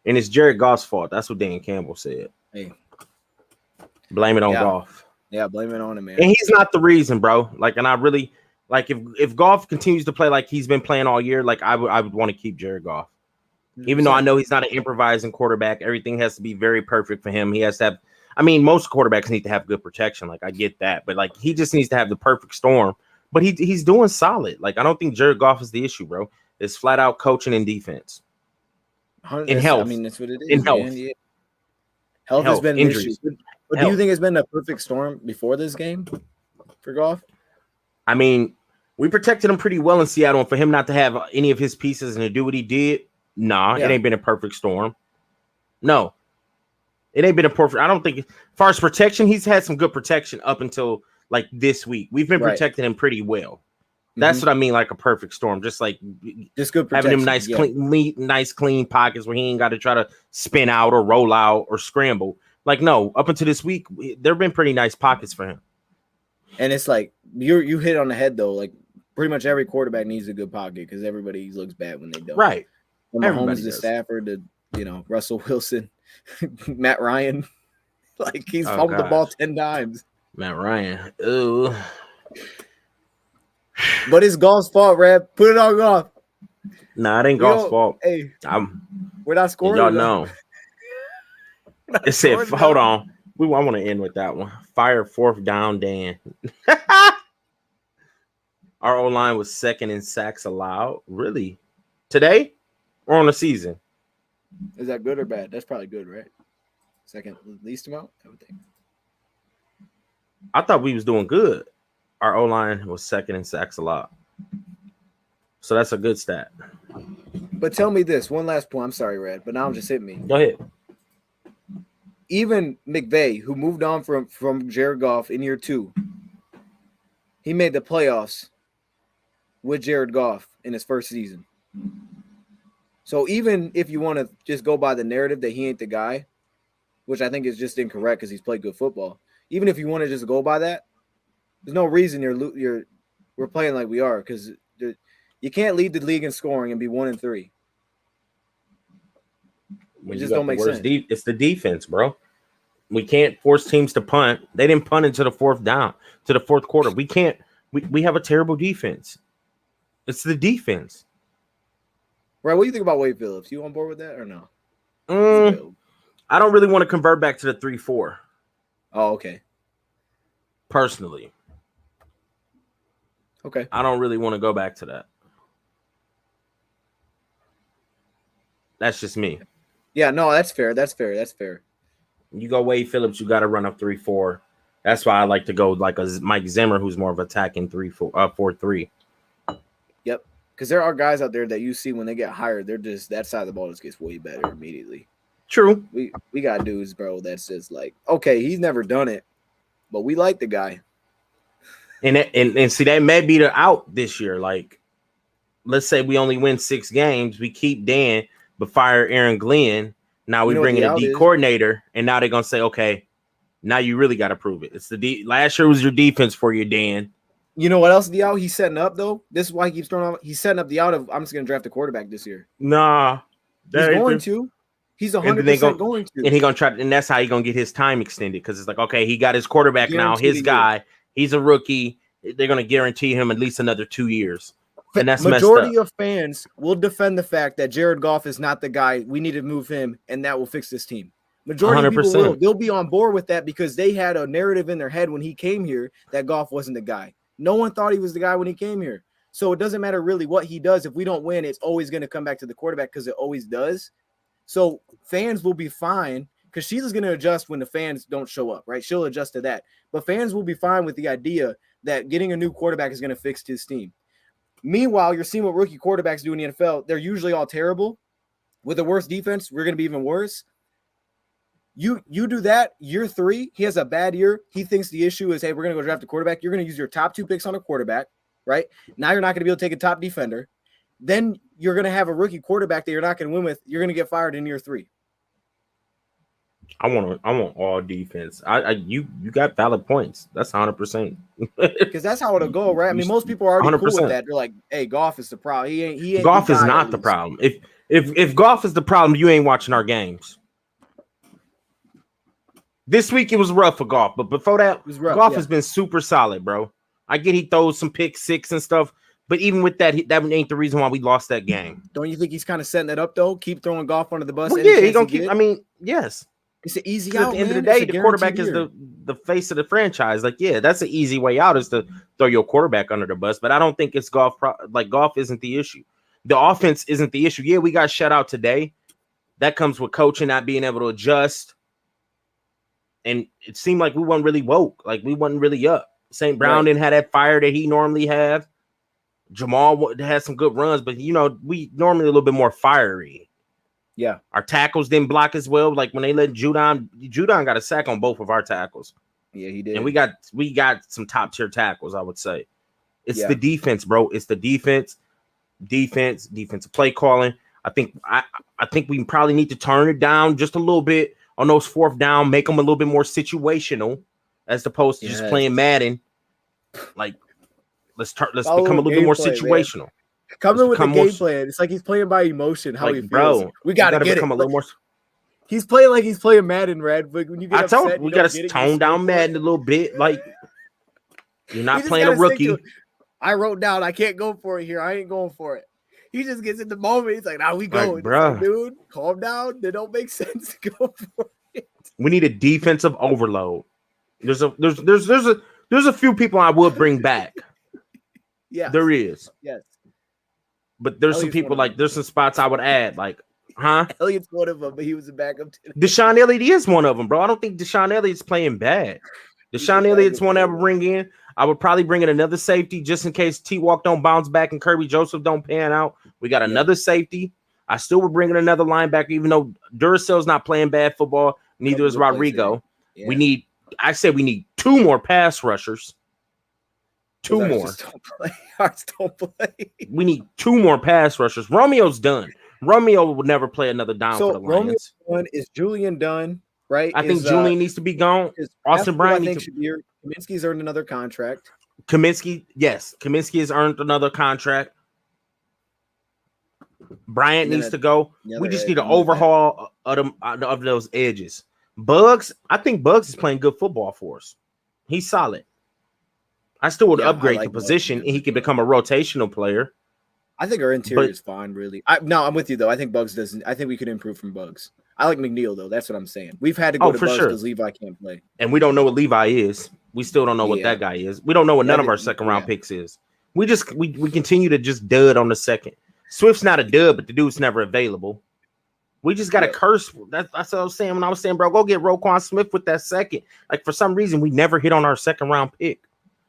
And it's Jared Goff's fault. That's what Dan Campbell said. Hey. Blame it on Goff. Yeah, blame it on him, man. And he's not the reason, bro. Like, and I really like if Goff continues to play like he's been playing all year, like I would want to keep Jared Goff. Even though I know he's not an improvising quarterback, everything has to be very perfect for him. He has to have, I mean, most quarterbacks need to have good protection. Like, I get that, but like he just needs to have the perfect storm. But he's doing solid. Like, I don't think Jared Goff is the issue, bro. It's flat out coaching and defense. In health. I mean, that's what it is. In health. Man. Yeah. Health has been an issue. But do you think it's been a perfect storm before this game for Goff? I mean, we protected him pretty well in Seattle, and for him not to have any of his pieces and to do what he did, it ain't been a perfect storm. No. It ain't been a perfect. I don't think, as far as protection, he's had some good protection up until like this week. We've been protecting him pretty well. That's what I mean, like a perfect storm. Just like good having him nice, clean pockets where he ain't got to try to spin out or roll out or scramble. Like, no, up until this week, there have been pretty nice pockets for him. And it's like you hit on the head though. Like pretty much every quarterback needs a good pocket because everybody looks bad when they don't. Right. From Mahomes to Stafford to Russell Wilson, Matt Ryan. Like he's fumbled the ball 10 times. Matt Ryan. Ooh. But it's Goff's fault, Rab. Put it on Goff. Nah, it ain't Goff's fault. Hey, we're not scoring. Y'all know. It said, hold on. I want to end with that one. Fire 4th down, Dan. Our O-line was 2nd in sacks allowed. Really? Today? Or on the season? Is that good or bad? That's probably good, right? 2nd least amount, I would think. I thought we was doing good. Our O-line was 2nd in sacks allowed. So that's a good stat. But tell me this, one last point. I'm sorry, Red, but now I'm just hitting me. Go ahead. even McVay, who moved on from Jared Goff in year 2, he made the playoffs with Jared Goff in his first season. So even if you want to just go by the narrative that he ain't the guy, which I think is just incorrect because he's played good football, even if you want to just go by that, there's no reason we're playing like we are, because you can't lead the league in scoring and be 1-3. It just don't make sense. It's the defense, bro. We can't force teams to punt. They didn't punt into the fourth quarter. We can't. We have a terrible defense. It's the defense. Right. What do you think about Wade Phillips? You on board with that or no? I don't really want to convert back to the 3-4. Oh, okay. Personally. Okay. I don't really want to go back to that. That's just me. Yeah, no, that's fair. You go Wade Phillips, you got to run up 3-4. That's why I like to go like a Mike Zimmer, who's more of attacking 4-3. Yep. Because there are guys out there that you see when they get hired, they're just that side of the ball just gets way better immediately. True. We got dudes, bro, that's just like, okay, he's never done it, but we like the guy. And see, that may be the out this year. Like, let's say we only win 6 games, we keep Dan, but fire Aaron Glenn. Now we bring in a D coordinator, and now they're gonna say, okay, now you really got to prove it. It's the last year was your defense for you, Dan. You know what else the out he's setting up though? This is why he keeps throwing out. He's setting up the out of I'm just gonna draft a quarterback this year. Nah, he's going to. He's 100% going to. And he's gonna try, and that's how he's gonna get his time extended, because it's like, okay, he got his quarterback now, his guy. He's a rookie. They're gonna guarantee him at least another 2 years. And that's majority of fans will defend the fact that Jared Goff is not the guy. We need to move him, and that will fix this team. Majority 100%. Of people will. They'll be on board with that because they had a narrative in their head when he came here that Goff wasn't the guy. No one thought he was the guy when he came here. So it doesn't matter really what he does. If we don't win, it's always going to come back to the quarterback because it always does. So fans will be fine because Sheila's going to adjust when the fans don't show up, right? She'll adjust to that. But fans will be fine with the idea that getting a new quarterback is going to fix his team. Meanwhile, you're seeing what rookie quarterbacks do in the NFL. They're usually all terrible. With the worst defense, we're going to be even worse. You do that, year 3, he has a bad year. He thinks the issue is, hey, we're going to go draft a quarterback. You're going to use your top 2 picks on a quarterback, right? Now you're not going to be able to take a top defender. Then you're going to have a rookie quarterback that you're not going to win with. You're going to get fired in year 3. I want all defense. You got valid points. That's 100%. Because that's how it'll go, right? I mean, most people are already 100%. Cool with that. They're like, hey, Goff is the problem. He ain't Goff is not the problem. If Goff is the problem, you ain't watching our games. This week it was rough for Goff, but before that, Goff has been super solid, bro. I get he throws some pick 6 and stuff, but even with that, that ain't the reason why we lost that game. Don't you think he's kind of setting that up though? Keep throwing Goff under the bus. Well, yeah, he's gonna keep. I mean, yes. It's an easy out. At the end of the day, the quarterback is the face of the franchise. Like, yeah, that's an easy way out is to throw your quarterback under the bus. But I don't think it's Goff. Like, Goff isn't the issue. The offense isn't the issue. Yeah, we got shut out today. That comes with coaching not being able to adjust. And it seemed like we weren't really woke. Like, we wasn't really up. St. Brown didn't have that fire that he normally have. Jamal had some good runs, but, you know, we normally a little bit more fiery. Yeah. Our tackles didn't block as well. Like, when they let Judon got a sack on both of our tackles. Yeah, he did. And we got some top-tier tackles, I would say. It's the defense, bro. It's the defensive play calling. I think we probably need to turn it down just a little bit on those 4th down, make them a little bit more situational as opposed to just playing Madden. Like, let's become a little bit more situational. Man. Come in with the game plan. It's like he's playing by emotion. How he feels. Bro, we gotta get become it. A little more. He's playing like he's playing Madden, Red. But when you get upset, we gotta tone down Madden a little bit. Like, you're not playing a rookie. I wrote down, I can't go for it here. I ain't going for it. He just gets in the moment. He's like, "Now we going, bro, dude. Calm down. They don't make sense to go for it." We need a defensive overload. There's a few people I would bring back. Yeah, there is. Yes, but there's some people like there's some spots I would add. Like, Elliott's one of them, but he was a backup. Deshaun Elliott is one of them, bro. I don't think Deshaun Elliott's playing bad. Deshaun Elliott's one I ever bring in. I would probably bring in another safety just in case T-Walk don't bounce back and Kirby Joseph don't pan out. We got another safety. I still would bring in another linebacker, even though Duracell's not playing bad football. Neither couple is good plays Rodrigo. there. We Yeah. need. I said we need 2 more pass rushers. 2 Those more. just don't play. Hearts don't play. We need 2 more pass rushers. Romeo's done. Romeo would never play another down for the So Romeo Lions. one is Julian done, right? I think Julian needs to be gone. Austin Bryant needs to. Kaminsky's earned another contract. Kaminsky, yes. Kaminsky has earned another contract. Bryant needs to go. We just need an overhaul of those edges. Bugs, I think Bugs is playing good football for us. He's solid. I still would upgrade the position and he could become a rotational player. I think our interior is fine, really. I'm with you though. I think Bugs doesn't. I think we could improve from Bugs. I like McNeil though. That's what I'm saying. We've had to go to Bugs because Levi can't play, and we don't know what Levi is. We still don't know what that guy is. We don't know what none of our second round picks is. We continue to just dud on the second. Swift's not a dud, but the dude's never available. We just got to curse. That's what I was saying when I was saying, bro, go get Roquan Smith with that second. Like for some reason, we never hit on our second round pick.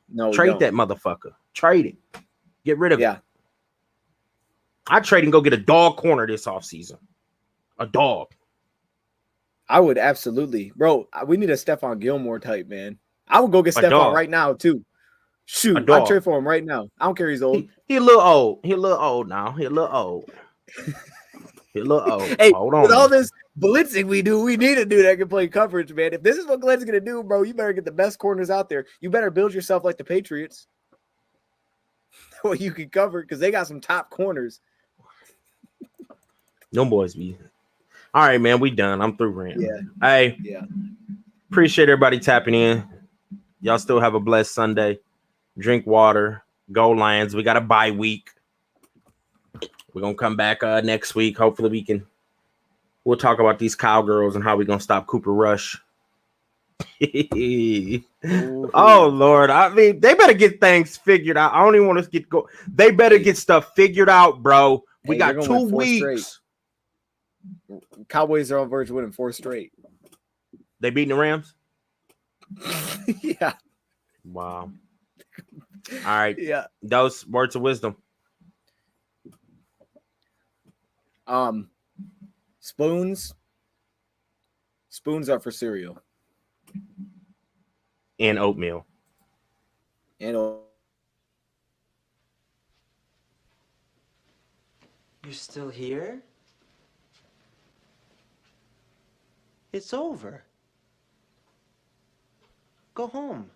No, trade that motherfucker. Trade it. Get rid of it. I'd trade and go get a dog corner this offseason. A dog. I would absolutely. Bro, we need a Stephon Gilmore type, man. I would go get Stephon right now, too. Shoot, I'll trade for him right now. I don't care he's old. He a little old. He a little old now. He a little old. He a little old. Hey, hold on. With all this blitzing we do, we need a dude that can play coverage, man. If this is what Glenn's going to do, bro, you better get the best corners out there. You better build yourself like the Patriots. Well, you can cover because they got some top corners. No boys be. All right, man. We done. I'm through ranting. Yeah. Hey. Yeah. Appreciate everybody tapping in. Y'all still have a blessed Sunday. Drink water. Go Lions. We got a bye week. We're gonna come back next week. Hopefully we'll talk about these cowgirls and how we're gonna stop Cooper Rush. Oh Lord. I mean, they better get things figured out. I don't even want to go. They better get stuff figured out, bro. We got 2 weeks. Cowboys are on verge of winning 4 straight. They beating the Rams? Yeah. Wow. All right. Yeah. Those words of wisdom. Spoons are for cereal. And oatmeal. You're still here? It's over. Go home.